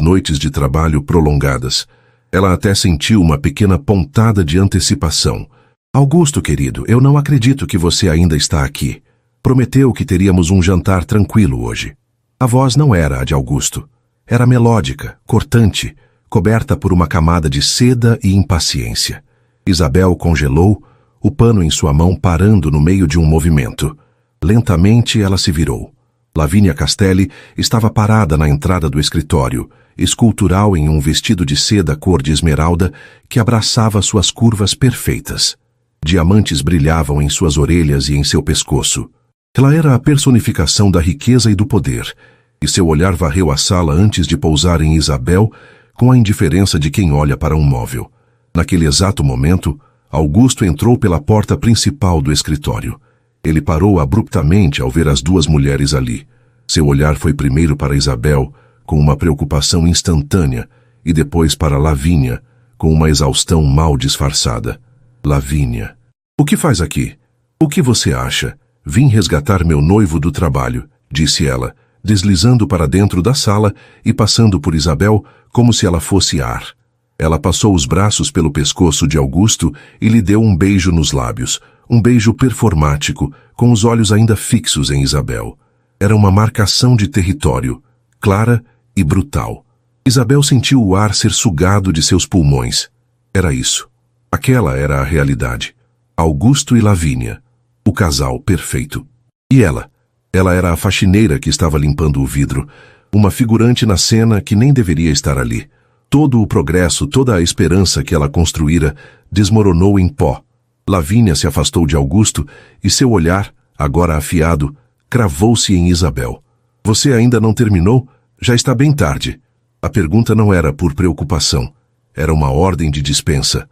noites de trabalho prolongadas. Ela até sentiu uma pequena pontada de antecipação. "Augusto, querido, eu não acredito que você ainda está aqui. Prometeu que teríamos um jantar tranquilo hoje." A voz não era a de Augusto. Era melódica, cortante, coberta por uma camada de seda e impaciência. Isabel congelou, o pano em sua mão parando no meio de um movimento. Lentamente ela se virou. Lavínia Castelli estava parada na entrada do escritório, escultural em um vestido de seda cor de esmeralda que abraçava suas curvas perfeitas. Diamantes brilhavam em suas orelhas e em seu pescoço. Ela era a personificação da riqueza e do poder, e seu olhar varreu a sala antes de pousar em Isabel com a indiferença de quem olha para um móvel. Naquele exato momento, Augusto entrou pela porta principal do escritório. Ele parou abruptamente ao ver as duas mulheres ali. Seu olhar foi primeiro para Isabel, com uma preocupação instantânea, e depois para Lavínia, com uma exaustão mal disfarçada. "Lavínia, o que faz aqui? O que você acha? Vim resgatar meu noivo do trabalho", disse ela, deslizando para dentro da sala e passando por Isabel como se ela fosse ar. Ela passou os braços pelo pescoço de Augusto e lhe deu um beijo nos lábios, um beijo performático, com os olhos ainda fixos em Isabel. Era uma marcação de território, clara e brutal. Isabel sentiu o ar ser sugado de seus pulmões. Era isso. Aquela era a realidade. Augusto e Lavínia, o casal perfeito. E ela? Ela era a faxineira que estava limpando o vidro, uma figurante na cena que nem deveria estar ali. Todo o progresso, toda a esperança que ela construíra desmoronou em pó. Lavínia se afastou de Augusto e seu olhar, agora afiado, cravou-se em Isabel. Você ainda não terminou? Já está bem tarde. A pergunta não era por preocupação. Era uma ordem de dispensa.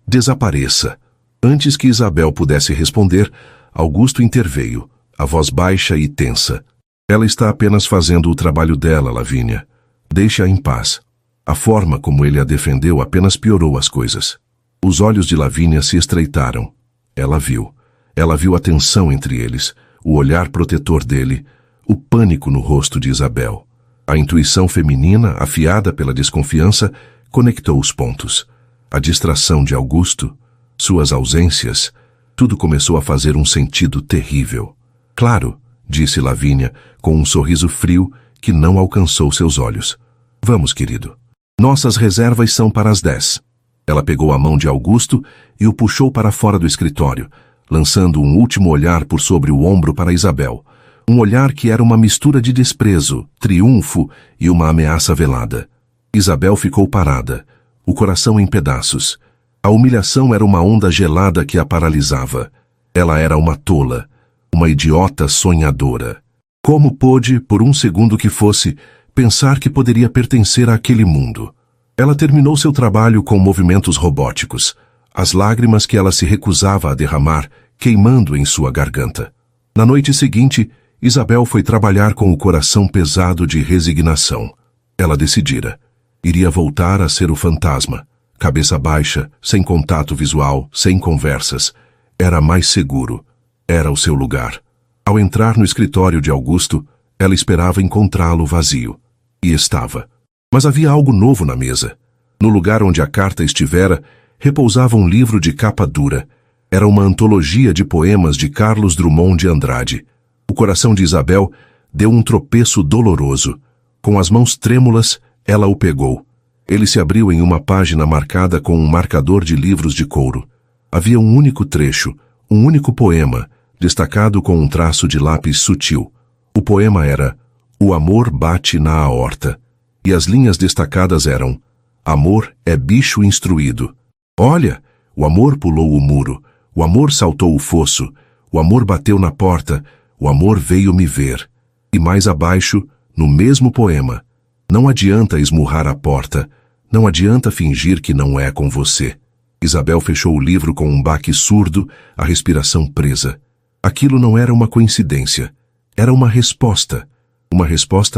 Desapareça. Antes que Isabel pudesse responder, Augusto interveio, a voz baixa e tensa. Ela está apenas fazendo o trabalho dela, Lavínia. Deixe-a em paz. A forma como ele a defendeu apenas piorou as coisas. Os olhos de Lavínia se estreitaram. Ela viu. Ela viu a tensão entre eles, o olhar protetor dele, o pânico no rosto de Isabel. A intuição feminina, afiada pela desconfiança, conectou os pontos. A distração de Augusto, suas ausências, tudo começou a fazer um sentido terrível. Claro, disse Lavínia, com um sorriso frio que não alcançou seus olhos. Vamos, querido. Nossas reservas são para as 10. Ela pegou a mão de Augusto e o puxou para fora do escritório, lançando um último olhar por sobre o ombro para Isabel. Um olhar que era uma mistura de desprezo, triunfo e uma ameaça velada. Isabel ficou parada, o coração em pedaços. A humilhação era uma onda gelada que a paralisava. Ela era uma tola, uma idiota sonhadora. Como pôde, por um segundo que fosse, pensar que poderia pertencer àquele mundo? Ela terminou seu trabalho com movimentos robóticos, as lágrimas que ela se recusava a derramar queimando em sua garganta. Na noite seguinte, Isabel foi trabalhar com o coração pesado de resignação. Ela decidira. Iria voltar a ser o fantasma. Cabeça baixa, sem contato visual, sem conversas. Era mais seguro. Era o seu lugar. Ao entrar no escritório de Augusto, ela esperava encontrá-lo vazio. E estava. Mas havia algo novo na mesa. No lugar onde a carta estivera, repousava um livro de capa dura. Era uma antologia de poemas de Carlos Drummond de Andrade. O coração de Isabel deu um tropeço doloroso. Com as mãos trêmulas, ela o pegou. Ele se abriu em uma página marcada com um marcador de livros de couro. Havia um único trecho, um único poema, destacado com um traço de lápis sutil. O poema era O amor bate na aorta. E as linhas destacadas eram Amor é bicho instruído. Olha, o amor pulou o muro, o amor saltou o fosso, o amor bateu na porta, o amor veio me ver. E mais abaixo, no mesmo poema, não adianta esmurrar a porta, não adianta fingir que não é com você. Isabel fechou o livro com um baque surdo, a respiração presa. Aquilo não era uma coincidência. Era uma resposta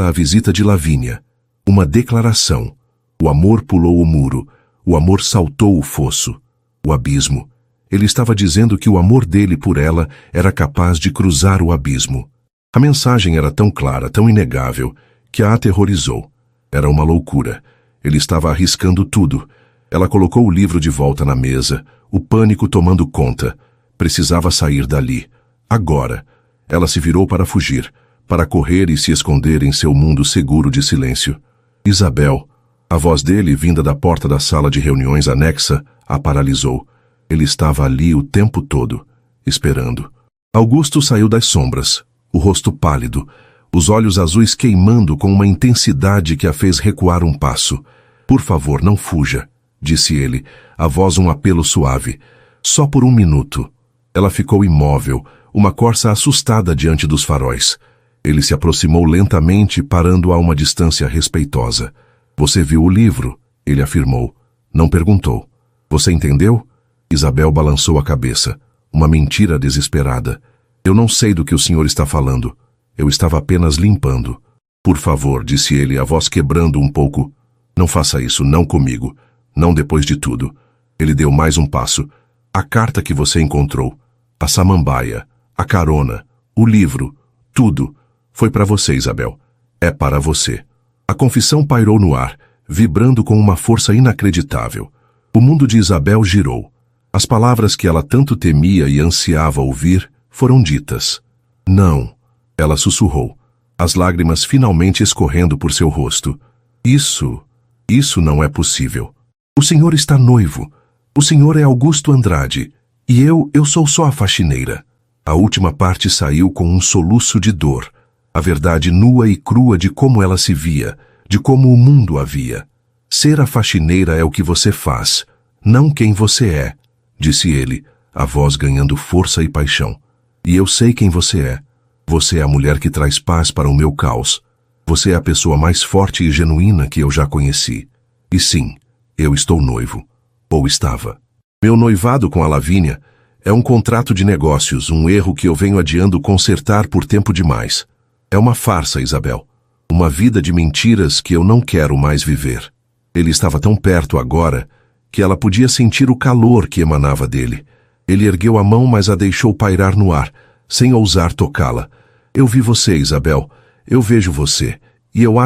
à visita de Lavínia. Uma declaração. O amor pulou o muro, o amor saltou o fosso, o abismo. Ele estava dizendo que o amor dele por ela era capaz de cruzar o abismo. A mensagem era tão clara, tão inegável, que a aterrorizou. Era uma loucura. Ele estava arriscando tudo. Ela colocou o livro de volta na mesa, o pânico tomando conta. Precisava sair dali. Agora. Ela se virou para fugir, para correr e se esconder em seu mundo seguro de silêncio. Isabel, a voz dele, vinda da porta da sala de reuniões anexa, a paralisou. Ele estava ali o tempo todo, esperando. Augusto saiu das sombras, o rosto pálido, os olhos azuis queimando com uma intensidade que a fez recuar um passo. Por favor, não fuja, disse ele, a voz um apelo suave. Só por um minuto. Ela ficou imóvel, uma corça assustada diante dos faróis. Ele se aproximou lentamente, parando a uma distância respeitosa. Você viu o livro? Ele afirmou. Não perguntou. Você entendeu? Isabel balançou a cabeça. Uma mentira desesperada. Eu não sei do que o senhor está falando. Eu estava apenas limpando. Por favor, disse ele, a voz quebrando um pouco. Não faça isso, não comigo. Não depois de tudo. Ele deu mais um passo. A carta que você encontrou. A samambaia. A carona. O livro. Tudo. Foi para você, Isabel. É para você. A confissão pairou no ar, vibrando com uma força inacreditável. O mundo de Isabel girou. As palavras que ela tanto temia e ansiava ouvir foram ditas. Não, ela sussurrou, as lágrimas finalmente escorrendo por seu rosto. Isso não é possível. O senhor está noivo. O senhor é Augusto Andrade, e eu sou só a faxineira. A última parte saiu com um soluço de dor, a verdade nua e crua de como ela se via, de como o mundo a via. Ser a faxineira é o que você faz, não quem você é, disse ele, a voz ganhando força e paixão. E eu sei quem você é. Você é a mulher que traz paz para o meu caos. Você é a pessoa mais forte e genuína que eu já conheci. E sim, eu estou noivo. Ou estava. Meu noivado com a Lavínia é um contrato de negócios, um erro que eu venho adiando consertar por tempo demais. É uma farsa, Isabel. Uma vida de mentiras que eu não quero mais viver. Ele estava tão perto agora que ela podia sentir o calor que emanava dele. Ele ergueu a mão, mas a deixou pairar no ar, sem ousar tocá-la. Eu vi você, Isabel. Eu vejo você. E eu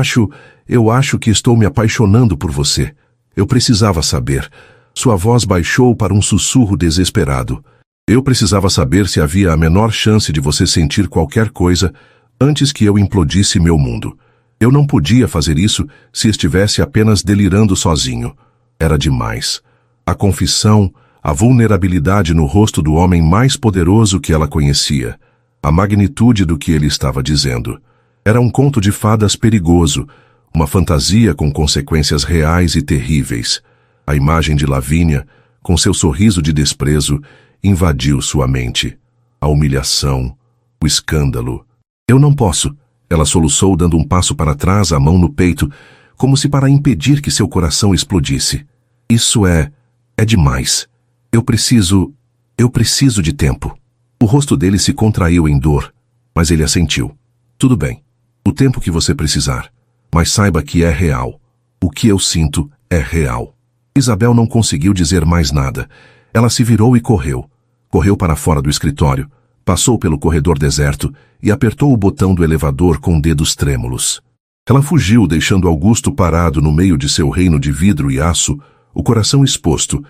acho que estou me apaixonando por você. Eu precisava saber. Sua voz baixou para um sussurro desesperado. Eu precisava saber se havia a menor chance de você sentir qualquer coisa antes que eu implodisse meu mundo. Eu não podia fazer isso se estivesse apenas delirando sozinho. Era demais. A confissão, a vulnerabilidade no rosto do homem mais poderoso que ela conhecia. A magnitude do que ele estava dizendo. Era um conto de fadas perigoso, uma fantasia com consequências reais e terríveis. A imagem de Lavínia, com seu sorriso de desprezo, invadiu sua mente. A humilhação, o escândalo. Eu não posso, ela soluçou dando um passo para trás, a mão no peito, como se para impedir que seu coração explodisse. Isso é demais. Eu preciso de tempo. O rosto dele se contraiu em dor, mas ele assentiu. Tudo bem. O tempo que você precisar. Mas saiba que é real. O que eu sinto é real. Isabel não conseguiu dizer mais nada. Ela se virou e correu. Correu para fora do escritório, passou pelo corredor deserto e apertou o botão do elevador com dedos trêmulos. Ela fugiu, deixando Augusto parado no meio de seu reino de vidro e aço, o coração exposto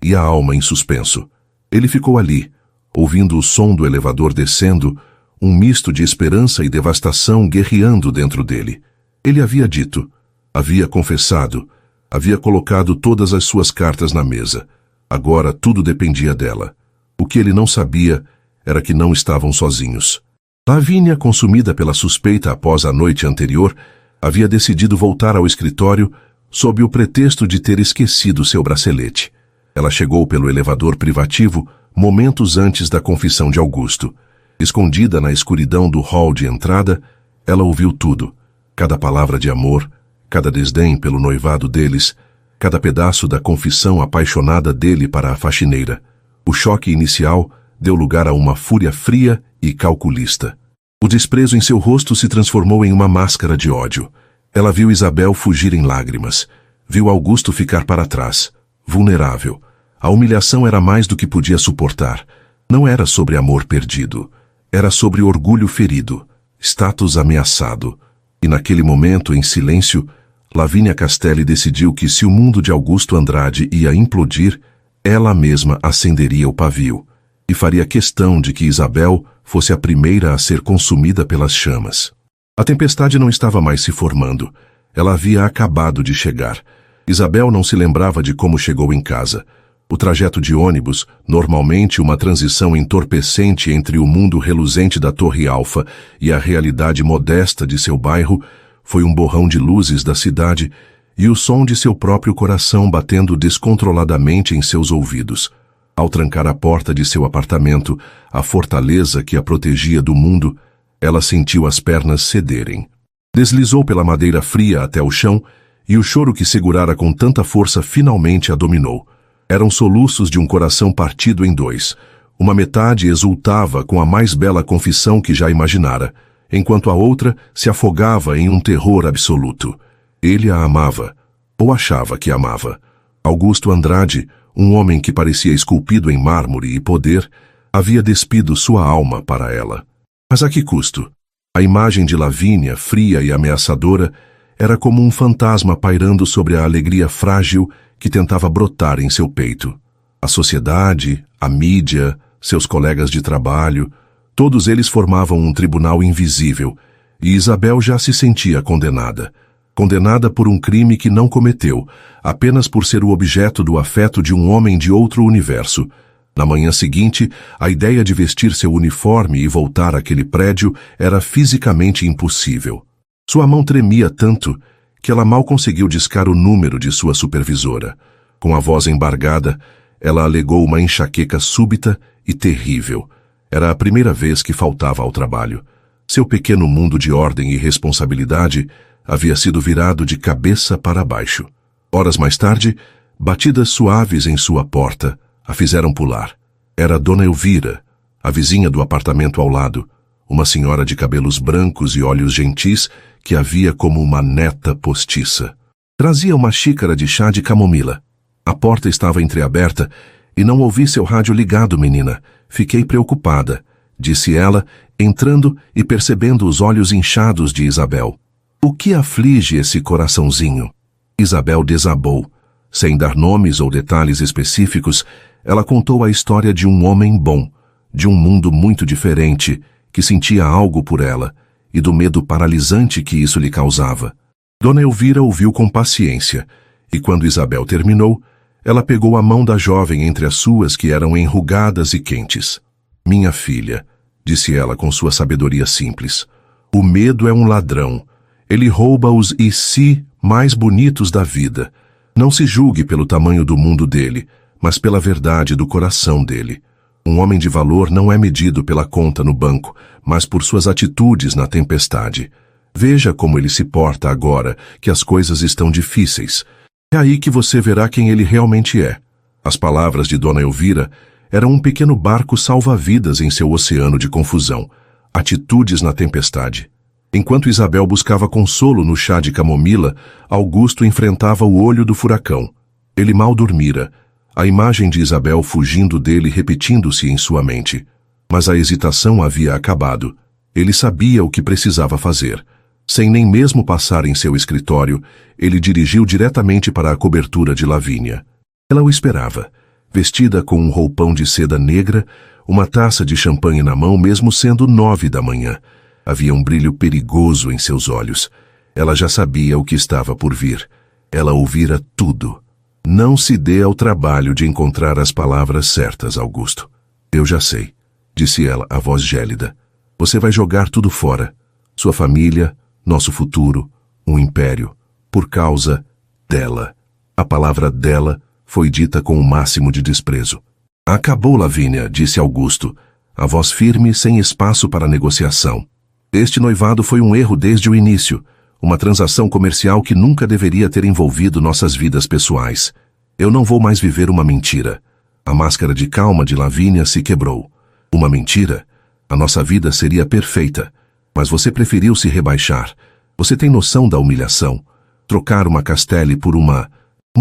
e a alma em suspenso. Ele ficou ali, ouvindo o som do elevador descendo, um misto de esperança e devastação guerreando dentro dele. Ele havia dito, havia confessado, havia colocado todas as suas cartas na mesa. Agora tudo dependia dela. O que ele não sabia era que não estavam sozinhos. Lavínia, consumida pela suspeita após a noite anterior, havia decidido voltar ao escritório sob o pretexto de ter esquecido seu bracelete. Ela chegou pelo elevador privativo momentos antes da confissão de Augusto. Escondida na escuridão do hall de entrada, ela ouviu tudo. Cada palavra de amor, cada desdém pelo noivado deles, cada pedaço da confissão apaixonada dele para a faxineira. O choque inicial deu lugar a uma fúria fria e calculista. O desprezo em seu rosto se transformou em uma máscara de ódio. Ela viu Isabel fugir em lágrimas. Viu Augusto ficar para trás, vulnerável. A humilhação era mais do que podia suportar. Não era sobre amor perdido. Era sobre orgulho ferido, status ameaçado. E naquele momento, em silêncio, Lavínia Castelli decidiu que se o mundo de Augusto Andrade ia implodir, ela mesma acenderia o pavio e faria questão de que Isabel fosse a primeira a ser consumida pelas chamas. A tempestade não estava mais se formando. Ela havia acabado de chegar. Isabel não se lembrava de como chegou em casa. O trajeto de ônibus, normalmente uma transição entorpecente entre o mundo reluzente da Torre Alfa e a realidade modesta de seu bairro, foi um borrão de luzes da cidade e o som de seu próprio coração batendo descontroladamente em seus ouvidos. Ao trancar a porta de seu apartamento, a fortaleza que a protegia do mundo, ela sentiu as pernas cederem. Deslizou pela madeira fria até o chão e o choro que segurara com tanta força finalmente a dominou. Eram soluços de um coração partido em dois. Uma metade exultava com a mais bela confissão que já imaginara, enquanto a outra se afogava em um terror absoluto. Ele a amava, ou achava que amava. Augusto Andrade, um homem que parecia esculpido em mármore e poder, havia despido sua alma para ela. Mas a que custo? A imagem de Lavínia, fria e ameaçadora, era como um fantasma pairando sobre a alegria frágil que tentava brotar em seu peito. A sociedade, a mídia, seus colegas de trabalho, todos eles formavam um tribunal invisível, e Isabel já se sentia condenada. condenada por um crime que não cometeu, apenas por ser o objeto do afeto de um homem de outro universo. Na manhã seguinte, a ideia de vestir seu uniforme e voltar àquele prédio era fisicamente impossível. Sua mão tremia tanto que ela mal conseguiu discar o número de sua supervisora. Com a voz embargada, ela alegou uma enxaqueca súbita e terrível. Era a primeira vez que faltava ao trabalho. Seu pequeno mundo de ordem e responsabilidade havia sido virado de cabeça para baixo. Horas mais tarde, batidas suaves em sua porta a fizeram pular. Era Dona Elvira, a vizinha do apartamento ao lado, uma senhora de cabelos brancos e olhos gentis que a via como uma neta postiça. Trazia uma xícara de chá de camomila. A porta estava entreaberta e não ouvi seu rádio ligado, menina. Fiquei preocupada, disse ela, entrando e percebendo os olhos inchados de Isabel. O que aflige esse coraçãozinho? Isabel desabou. Sem dar nomes ou detalhes específicos, ela contou a história de um homem bom, de um mundo muito diferente, que sentia algo por ela, e do medo paralisante que isso lhe causava. Dona Elvira ouviu com paciência, e quando Isabel terminou, ela pegou a mão da jovem entre as suas que eram enrugadas e quentes. Minha filha, disse ela com sua sabedoria simples, o medo é um ladrão. Ele rouba os e si mais bonitos da vida. Não se julgue pelo tamanho do mundo dele, mas pela verdade do coração dele. Um homem de valor não é medido pela conta no banco, mas por suas atitudes na tempestade. Veja como ele se porta agora, que as coisas estão difíceis. É aí que você verá quem ele realmente é. As palavras de Dona Elvira eram um pequeno barco salva-vidas em seu oceano de confusão. Atitudes na tempestade. Enquanto Isabel buscava consolo no chá de camomila, Augusto enfrentava o olho do furacão. Ele mal dormira. A imagem de Isabel fugindo dele repetindo-se em sua mente. Mas a hesitação havia acabado. Ele sabia o que precisava fazer. Sem nem mesmo passar em seu escritório, ele dirigiu diretamente para a cobertura de Lavínia. Ela o esperava, vestida com um roupão de seda negra, uma taça de champanhe na mão mesmo sendo 9 da manhã. Havia um brilho perigoso em seus olhos. Ela já sabia o que estava por vir. Ela ouvira tudo. Não se dê ao trabalho de encontrar as palavras certas, Augusto. Eu já sei, disse ela, a voz gélida. Você vai jogar tudo fora. Sua família, nosso futuro, um império, por causa dela. A palavra dela foi dita com o máximo de desprezo. Acabou, Lavínia, disse Augusto, a voz firme sem espaço para negociação. Este noivado foi um erro desde o início, uma transação comercial que nunca deveria ter envolvido nossas vidas pessoais. Eu não vou mais viver uma mentira. A máscara de calma de Lavínia se quebrou. Uma mentira? A nossa vida seria perfeita. Mas você preferiu se rebaixar. Você tem noção da humilhação? Trocar uma Castelli por uma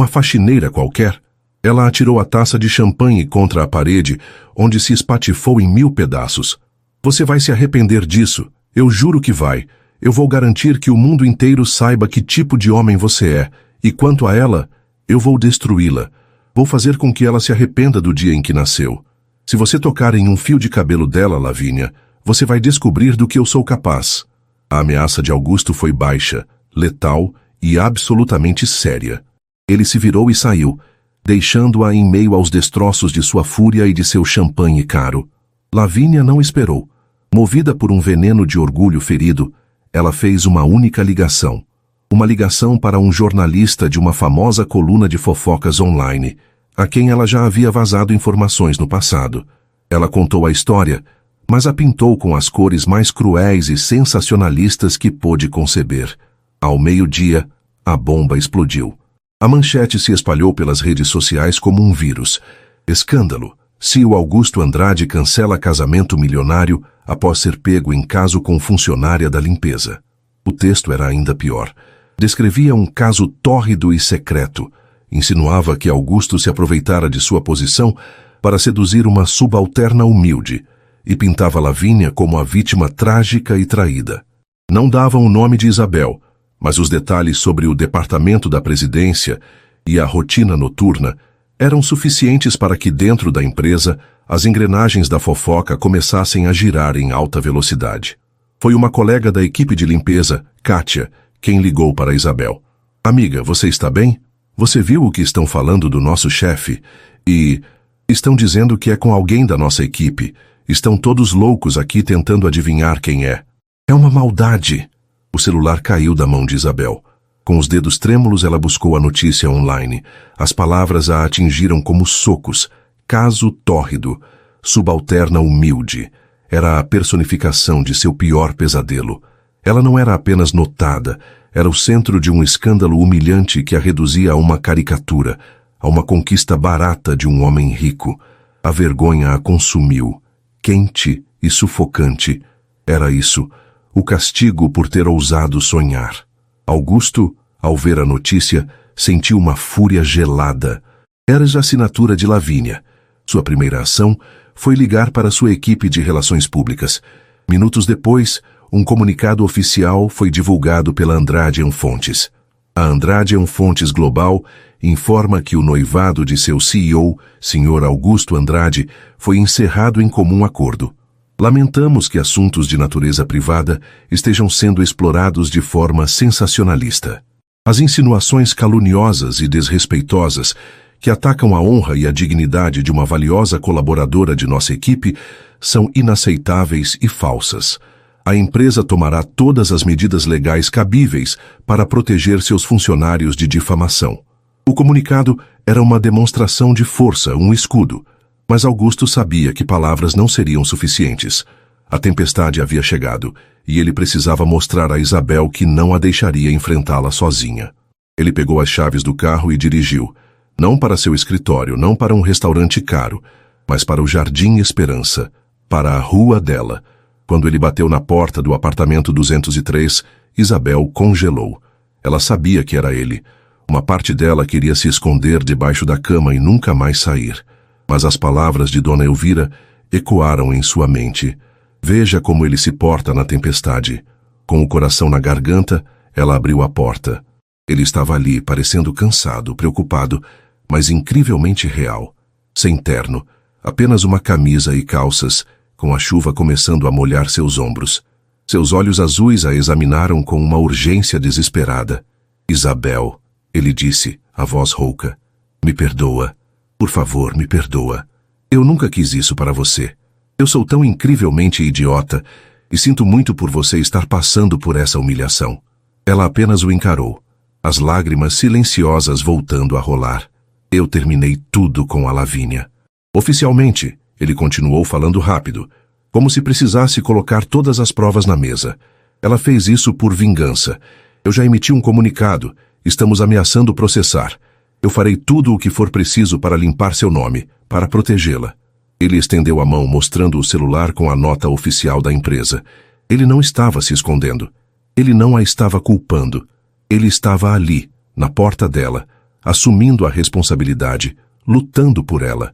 faxineira qualquer? Ela atirou a taça de champanhe contra a parede, onde se espatifou em 1000 pedaços. Você vai se arrepender disso. Eu juro que vai. Eu vou garantir que o mundo inteiro saiba que tipo de homem você é. E quanto a ela, eu vou destruí-la. Vou fazer com que ela se arrependa do dia em que nasceu. Se você tocar em um fio de cabelo dela, Lavínia, você vai descobrir do que eu sou capaz. A ameaça de Augusto foi baixa, letal e absolutamente séria. Ele se virou e saiu, deixando-a em meio aos destroços de sua fúria e de seu champanhe caro. Lavínia não esperou. Movida por um veneno de orgulho ferido, ela fez uma única ligação. Uma ligação para um jornalista de uma famosa coluna de fofocas online, a quem ela já havia vazado informações no passado. Ela contou a história, mas a pintou com as cores mais cruéis e sensacionalistas que pôde conceber. Ao meio-dia, a bomba explodiu. A manchete se espalhou pelas redes sociais como um vírus. Escândalo. Cio Augusto Andrade cancela casamento milionário após ser pego em caso com funcionária da limpeza. O texto era ainda pior. Descrevia um caso tórrido e secreto. Insinuava que Augusto se aproveitara de sua posição para seduzir uma subalterna humilde e pintava Lavínia como a vítima trágica e traída. Não davam o nome de Isabel, mas os detalhes sobre o departamento da presidência e a rotina noturna eram suficientes para que dentro da empresa as engrenagens da fofoca começassem a girar em alta velocidade. Foi uma colega da equipe de limpeza, Kátia, Quem ligou para Isabel? Amiga, você está bem? Você viu o que estão falando do nosso chefe? E estão dizendo que é com alguém da nossa equipe. Estão todos loucos aqui tentando adivinhar quem é. É uma maldade. O celular caiu da mão de Isabel. Com os dedos trêmulos, ela buscou a notícia online. As palavras a atingiram como socos. Caso tórrido. Subalterna humilde. Era a personificação de seu pior pesadelo. Ela não era apenas notada, era o centro de um escândalo humilhante que a reduzia a uma caricatura, a uma conquista barata de um homem rico. A vergonha a consumiu, quente e sufocante. Era isso, o castigo por ter ousado sonhar. Augusto, ao ver a notícia, sentiu uma fúria gelada. Era a assinatura de Lavínia. Sua primeira ação foi ligar para sua equipe de relações públicas. Minutos depois, um comunicado oficial foi divulgado pela Andrade Fontes. A Andrade Fontes Global informa que o noivado de seu CEO, Sr. Augusto Andrade, foi encerrado em comum acordo. Lamentamos que assuntos de natureza privada estejam sendo explorados de forma sensacionalista. As insinuações caluniosas e desrespeitosas que atacam a honra e a dignidade de uma valiosa colaboradora de nossa equipe são inaceitáveis e falsas. A empresa tomará todas as medidas legais cabíveis para proteger seus funcionários de difamação. O comunicado era uma demonstração de força, um escudo. Mas Augusto sabia que palavras não seriam suficientes. A tempestade havia chegado, e ele precisava mostrar a Isabel que não a deixaria enfrentá-la sozinha. Ele pegou as chaves do carro e dirigiu, não para seu escritório, não para um restaurante caro, mas para o Jardim Esperança, para a rua dela. Quando ele bateu na porta do apartamento 203, Isabel congelou. Ela sabia que era ele. Uma parte dela queria se esconder debaixo da cama e nunca mais sair. Mas as palavras de Dona Elvira ecoaram em sua mente. Veja como ele se porta na tempestade. Com o coração na garganta, ela abriu a porta. Ele estava ali, parecendo cansado, preocupado, mas incrivelmente real. Sem terno, apenas uma camisa e calças, com a chuva começando a molhar seus ombros. Seus olhos azuis a examinaram com uma urgência desesperada. Isabel, ele disse, a voz rouca. Me perdoa. Por favor, me perdoa. Eu nunca quis isso para você. Eu sou tão incrivelmente idiota e sinto muito por você estar passando por essa humilhação. Ela apenas o encarou, as lágrimas silenciosas voltando a rolar. Eu terminei tudo com a Lavínia. Oficialmente, ele continuou falando rápido, como se precisasse colocar todas as provas na mesa. Ela fez isso por vingança. Eu já emiti um comunicado. Estamos ameaçando processar. Eu farei tudo o que for preciso para limpar seu nome, para protegê-la. Ele estendeu a mão mostrando o celular com a nota oficial da empresa. Ele não estava se escondendo. Ele não a estava culpando. Ele estava ali, na porta dela, assumindo a responsabilidade, lutando por ela.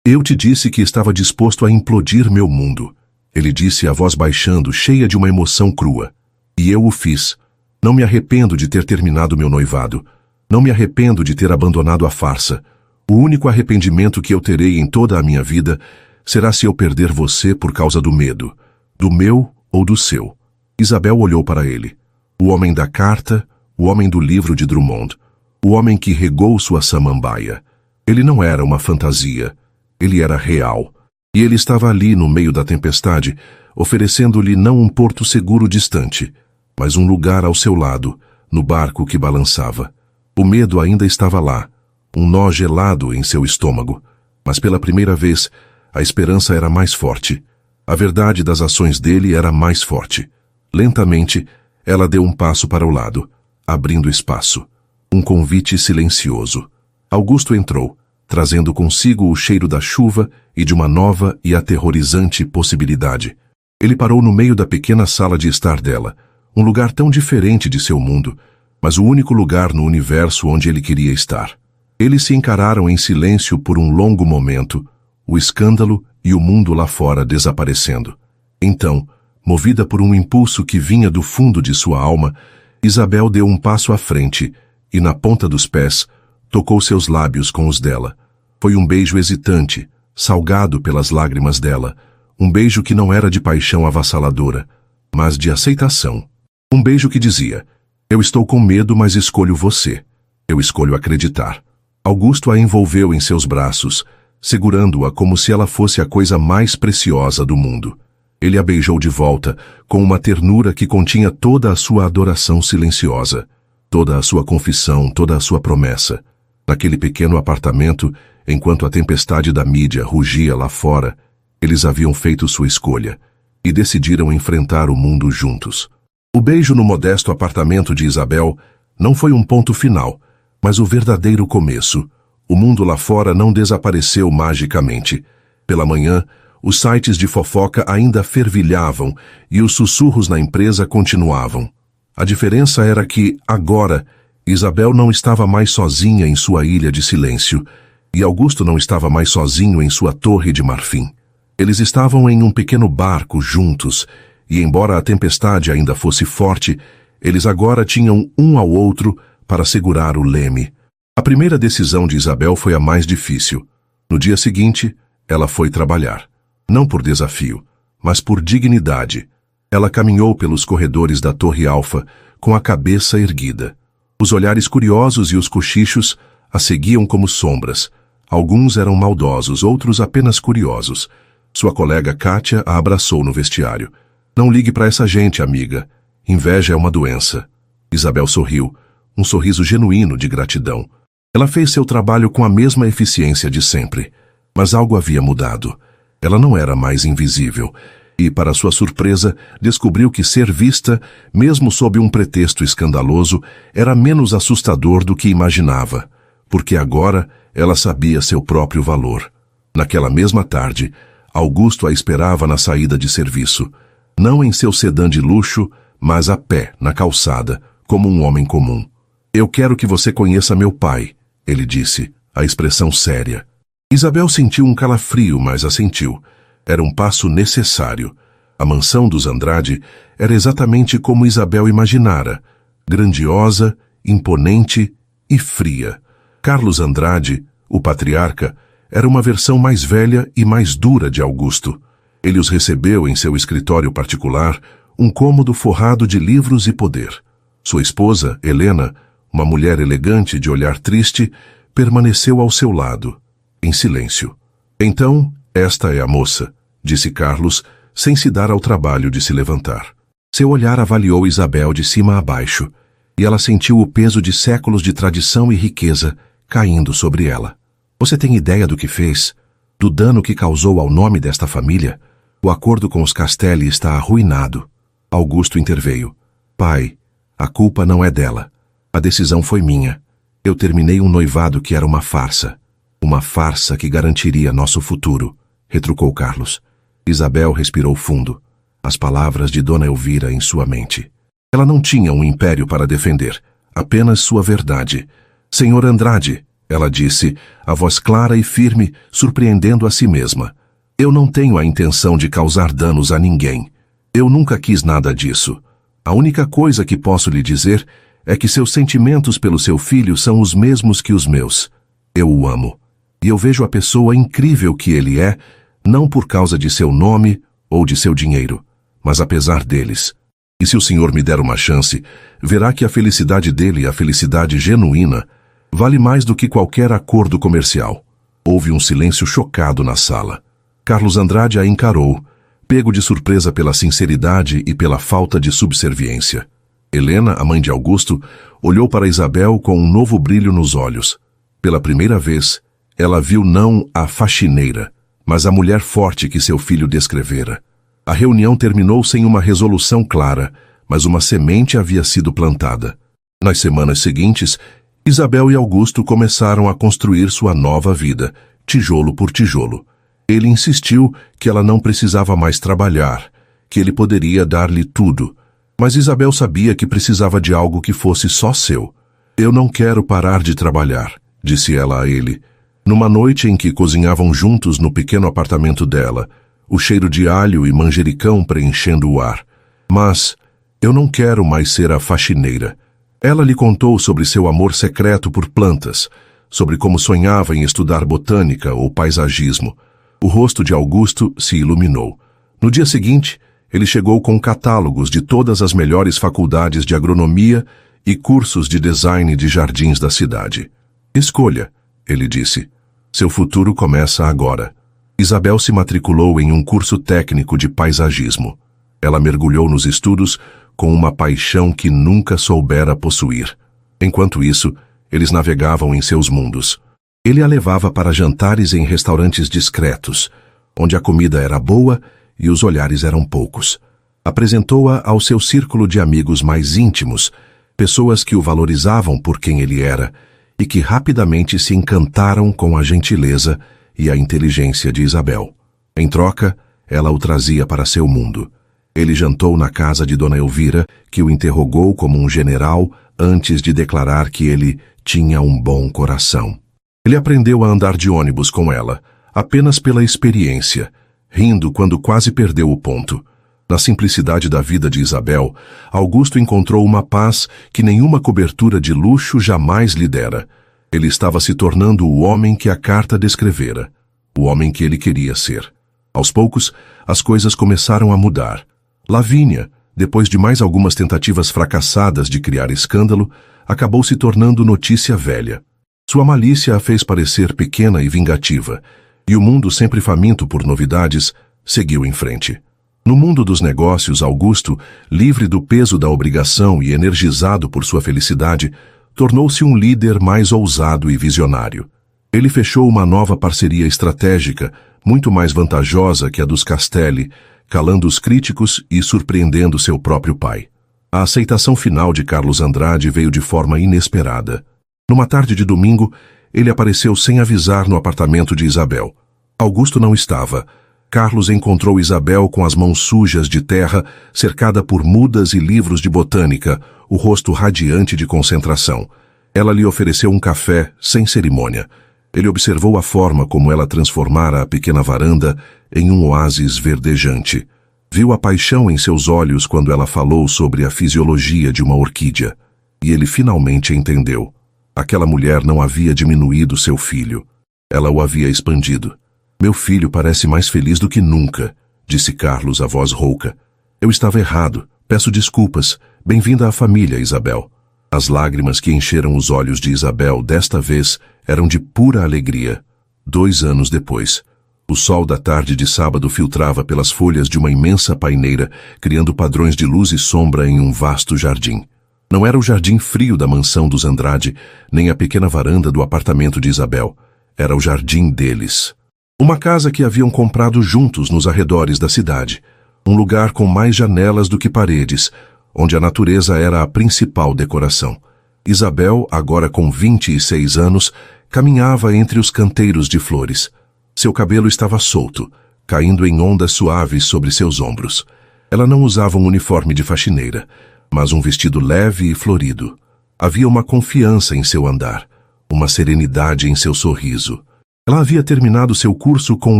Eu te disse que estava disposto a implodir meu mundo. Ele disse, a voz baixando, cheia de uma emoção crua. E eu o fiz. Não me arrependo de ter terminado meu noivado. Não me arrependo de ter abandonado a farsa. O único arrependimento que eu terei em toda a minha vida será se eu perder você por causa do medo. Do meu ou do seu. Isabel olhou para ele. O homem da carta, o homem do livro de Drummond. O homem que regou sua samambaia. Ele não era uma fantasia. Ele era real. E ele estava ali no meio da tempestade, oferecendo-lhe não um porto seguro distante, mas um lugar ao seu lado, no barco que balançava. O medo ainda estava lá, um nó gelado em seu estômago, mas pela primeira vez, a esperança era mais forte. A verdade das ações dele era mais forte. Lentamente, ela deu um passo para o lado, abrindo espaço. Um convite silencioso. Augusto entrou, trazendo consigo o cheiro da chuva e de uma nova e aterrorizante possibilidade. Ele parou no meio da pequena sala de estar dela, um lugar tão diferente de seu mundo, mas o único lugar no universo onde ele queria estar. Eles se encararam em silêncio por um longo momento, o escândalo e o mundo lá fora desaparecendo. Então, movida por um impulso que vinha do fundo de sua alma, Isabel deu um passo à frente e, na ponta dos pés, tocou seus lábios com os dela. Foi um beijo hesitante, salgado pelas lágrimas dela, um beijo que não era de paixão avassaladora, mas de aceitação. Um beijo que dizia, Eu estou com medo, mas escolho você. Eu escolho acreditar. Augusto a envolveu em seus braços, segurando-a como se ela fosse a coisa mais preciosa do mundo. Ele a beijou de volta, com uma ternura que continha toda a sua adoração silenciosa, toda a sua confissão, toda a sua promessa. Naquele pequeno apartamento, enquanto a tempestade da mídia rugia lá fora, eles haviam feito sua escolha e decidiram enfrentar o mundo juntos. O beijo no modesto apartamento de Isabel não foi um ponto final, mas o verdadeiro começo. O mundo lá fora não desapareceu magicamente. Pela manhã, os sites de fofoca ainda fervilhavam e os sussurros na empresa continuavam. A diferença era que, agora, Isabel não estava mais sozinha em sua ilha de silêncio e Augusto não estava mais sozinho em sua torre de marfim. Eles estavam em um pequeno barco juntos e, embora a tempestade ainda fosse forte, eles agora tinham um ao outro para segurar o leme. A primeira decisão de Isabel foi a mais difícil. No dia seguinte, ela foi trabalhar. Não por desafio, mas por dignidade. Ela caminhou pelos corredores da Torre Alfa com a cabeça erguida. Os olhares curiosos e os cochichos a seguiam como sombras. Alguns eram maldosos, outros apenas curiosos. Sua colega Kátia a abraçou no vestiário. Não ligue para essa gente, amiga. Inveja é uma doença. Isabel sorriu, um sorriso genuíno de gratidão. Ela fez seu trabalho com a mesma eficiência de sempre, mas algo havia mudado. Ela não era mais invisível e, para sua surpresa, descobriu que ser vista, mesmo sob um pretexto escandaloso, era menos assustador do que imaginava, porque agora ela sabia seu próprio valor. Naquela mesma tarde, Augusto a esperava na saída de serviço, não em seu sedã de luxo, mas a pé, na calçada, como um homem comum. Eu quero que você conheça meu pai, ele disse, a expressão séria. Isabel sentiu um calafrio, mas assentiu. Era um passo necessário. A mansão dos Andrade era exatamente como Isabel imaginara, grandiosa, imponente e fria. Carlos Andrade, o patriarca, era uma versão mais velha e mais dura de Augusto. Ele os recebeu em seu escritório particular, um cômodo forrado de livros e poder. Sua esposa, Helena, uma mulher elegante de olhar triste, permaneceu ao seu lado, em silêncio. Então, esta é a moça, disse Carlos, sem se dar ao trabalho de se levantar. Seu olhar avaliou Isabel de cima a baixo, e ela sentiu o peso de séculos de tradição e riqueza caindo sobre ela. Você tem ideia do que fez? Do dano que causou ao nome desta família? O acordo com os Castelli está arruinado. Augusto interveio. Pai, a culpa não é dela. A decisão foi minha. Eu terminei um noivado que era uma farsa. Uma farsa que garantiria nosso futuro, retrucou Carlos. Isabel respirou fundo. As palavras de Dona Elvira em sua mente. Ela não tinha um império para defender, apenas sua verdade. Senhor Andrade, ela disse, a voz clara e firme, surpreendendo a si mesma. Eu não tenho a intenção de causar danos a ninguém. Eu nunca quis nada disso. A única coisa que posso lhe dizer é que seus sentimentos pelo seu filho são os mesmos que os meus. Eu o amo. E eu vejo a pessoa incrível que ele é, não por causa de seu nome ou de seu dinheiro, mas apesar deles. E se o senhor me der uma chance, verá que a felicidade dele, a felicidade genuína, vale mais do que qualquer acordo comercial. Houve um silêncio chocado na sala. Carlos Andrade a encarou, pego de surpresa pela sinceridade e pela falta de subserviência. Helena, a mãe de Augusto, olhou para Isabel com um novo brilho nos olhos. Pela primeira vez, ela viu não a faxineira, mas a mulher forte que seu filho descrevera. A reunião terminou sem uma resolução clara, mas uma semente havia sido plantada. Nas semanas seguintes, Isabel e Augusto começaram a construir sua nova vida, tijolo por tijolo. Ele insistiu que ela não precisava mais trabalhar, que ele poderia dar-lhe tudo. Mas Isabel sabia que precisava de algo que fosse só seu. Eu não quero parar de trabalhar, disse ela a ele. Numa noite em que cozinhavam juntos no pequeno apartamento dela, o cheiro de alho e manjericão preenchendo o ar. Mas eu não quero mais ser a faxineira. Ela lhe contou sobre seu amor secreto por plantas, sobre como sonhava em estudar botânica ou paisagismo. O rosto de Augusto se iluminou. No dia seguinte, ele chegou com catálogos de todas as melhores faculdades de agronomia e cursos de design de jardins da cidade. Escolha, ele disse. Seu futuro começa agora. Isabel se matriculou em um curso técnico de paisagismo. Ela mergulhou nos estudos com uma paixão que nunca soubera possuir. Enquanto isso, eles navegavam em seus mundos. Ele a levava para jantares em restaurantes discretos, onde a comida era boa e os olhares eram poucos. Apresentou-a ao seu círculo de amigos mais íntimos, pessoas que o valorizavam por quem ele era e que rapidamente se encantaram com a gentileza e a inteligência de Isabel. Em troca, ela o trazia para seu mundo. Ele jantou na casa de Dona Elvira, que o interrogou como um general antes de declarar que ele tinha um bom coração. Ele aprendeu a andar de ônibus com ela, apenas pela experiência, rindo quando quase perdeu o ponto. Na simplicidade da vida de Isabel, Augusto encontrou uma paz que nenhuma cobertura de luxo jamais lhe dera. Ele estava se tornando o homem que a carta descrevera, o homem que ele queria ser. Aos poucos, as coisas começaram a mudar. Lavínia, depois de mais algumas tentativas fracassadas de criar escândalo, acabou se tornando notícia velha. Sua malícia a fez parecer pequena e vingativa, e o mundo, sempre faminto por novidades, seguiu em frente. No mundo dos negócios, Augusto, livre do peso da obrigação e energizado por sua felicidade, tornou-se um líder mais ousado e visionário. Ele fechou uma nova parceria estratégica, muito mais vantajosa que a dos Castelli, calando os críticos e surpreendendo seu próprio pai. A aceitação final de Carlos Andrade veio de forma inesperada. Numa tarde de domingo, ele apareceu sem avisar no apartamento de Isabel. Augusto não estava. Carlos encontrou Isabel com as mãos sujas de terra, cercada por mudas e livros de botânica, o rosto radiante de concentração. Ela lhe ofereceu um café, sem cerimônia. Ele observou a forma como ela transformara a pequena varanda em um oásis verdejante. Viu a paixão em seus olhos quando ela falou sobre a fisiologia de uma orquídea. E ele finalmente entendeu. Aquela mulher não havia diminuído seu filho. Ela o havia expandido. Meu filho parece mais feliz do que nunca, disse Carlos, a voz rouca. Eu estava errado. Peço desculpas. Bem-vinda à família, Isabel. As lágrimas que encheram os olhos de Isabel desta vez eram de pura alegria. 2 anos depois, o sol da tarde de sábado filtrava pelas folhas de uma imensa paineira, criando padrões de luz e sombra em um vasto jardim. Não era o jardim frio da mansão dos Andrade, nem a pequena varanda do apartamento de Isabel. Era o jardim deles. Uma casa que haviam comprado juntos nos arredores da cidade. Um lugar com mais janelas do que paredes, onde a natureza era a principal decoração. Isabel, agora com 26 anos, caminhava entre os canteiros de flores. Seu cabelo estava solto, caindo em ondas suaves sobre seus ombros. Ela não usava um uniforme de faxineira, mas um vestido leve e florido. Havia uma confiança em seu andar, uma serenidade em seu sorriso. Ela havia terminado seu curso com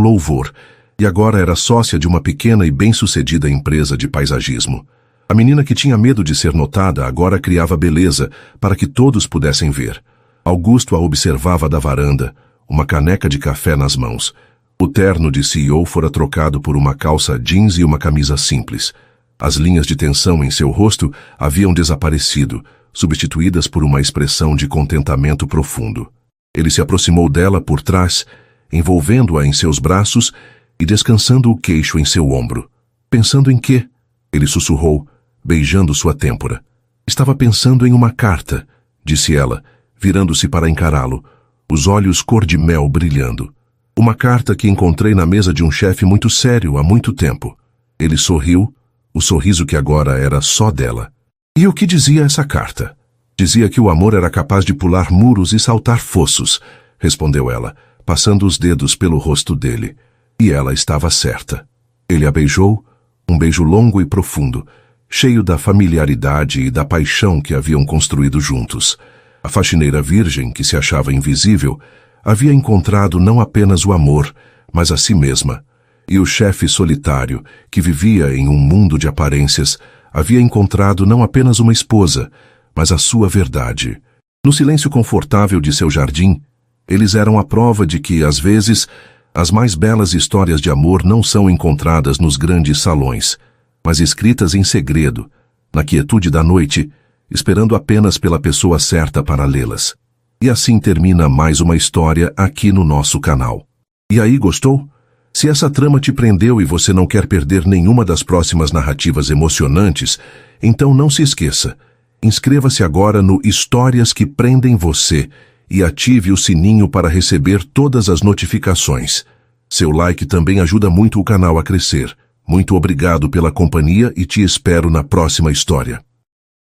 louvor e agora era sócia de uma pequena e bem-sucedida empresa de paisagismo. A menina que tinha medo de ser notada agora criava beleza para que todos pudessem ver. Augusto a observava da varanda, uma caneca de café nas mãos. O terno de CEO fora trocado por uma calça jeans e uma camisa simples. As linhas de tensão em seu rosto haviam desaparecido, substituídas por uma expressão de contentamento profundo. Ele se aproximou dela por trás, envolvendo-a em seus braços e descansando o queixo em seu ombro. Pensando em quê? Ele sussurrou, beijando sua têmpora. Estava pensando em uma carta, disse ela, virando-se para encará-lo, os olhos cor-de-mel brilhando. Uma carta que encontrei na mesa de um chefe muito sério há muito tempo. Ele sorriu, o sorriso que agora era só dela. E o que dizia essa carta? Dizia que o amor era capaz de pular muros e saltar fossos, respondeu ela, passando os dedos pelo rosto dele. E ela estava certa. Ele a beijou, um beijo longo e profundo, cheio da familiaridade e da paixão que haviam construído juntos. A faxineira virgem, que se achava invisível, havia encontrado não apenas o amor, mas a si mesma. E o chefe solitário, que vivia em um mundo de aparências, havia encontrado não apenas uma esposa, mas a sua verdade. No silêncio confortável de seu jardim, eles eram a prova de que, às vezes, as mais belas histórias de amor não são encontradas nos grandes salões, mas escritas em segredo, na quietude da noite, esperando apenas pela pessoa certa para lê-las. E assim termina mais uma história aqui no nosso canal. E aí, gostou? Se essa trama te prendeu e você não quer perder nenhuma das próximas narrativas emocionantes, então não se esqueça. Inscreva-se agora no Histórias que Prendem Você e ative o sininho para receber todas as notificações. Seu like também ajuda muito o canal a crescer. Muito obrigado pela companhia e te espero na próxima história.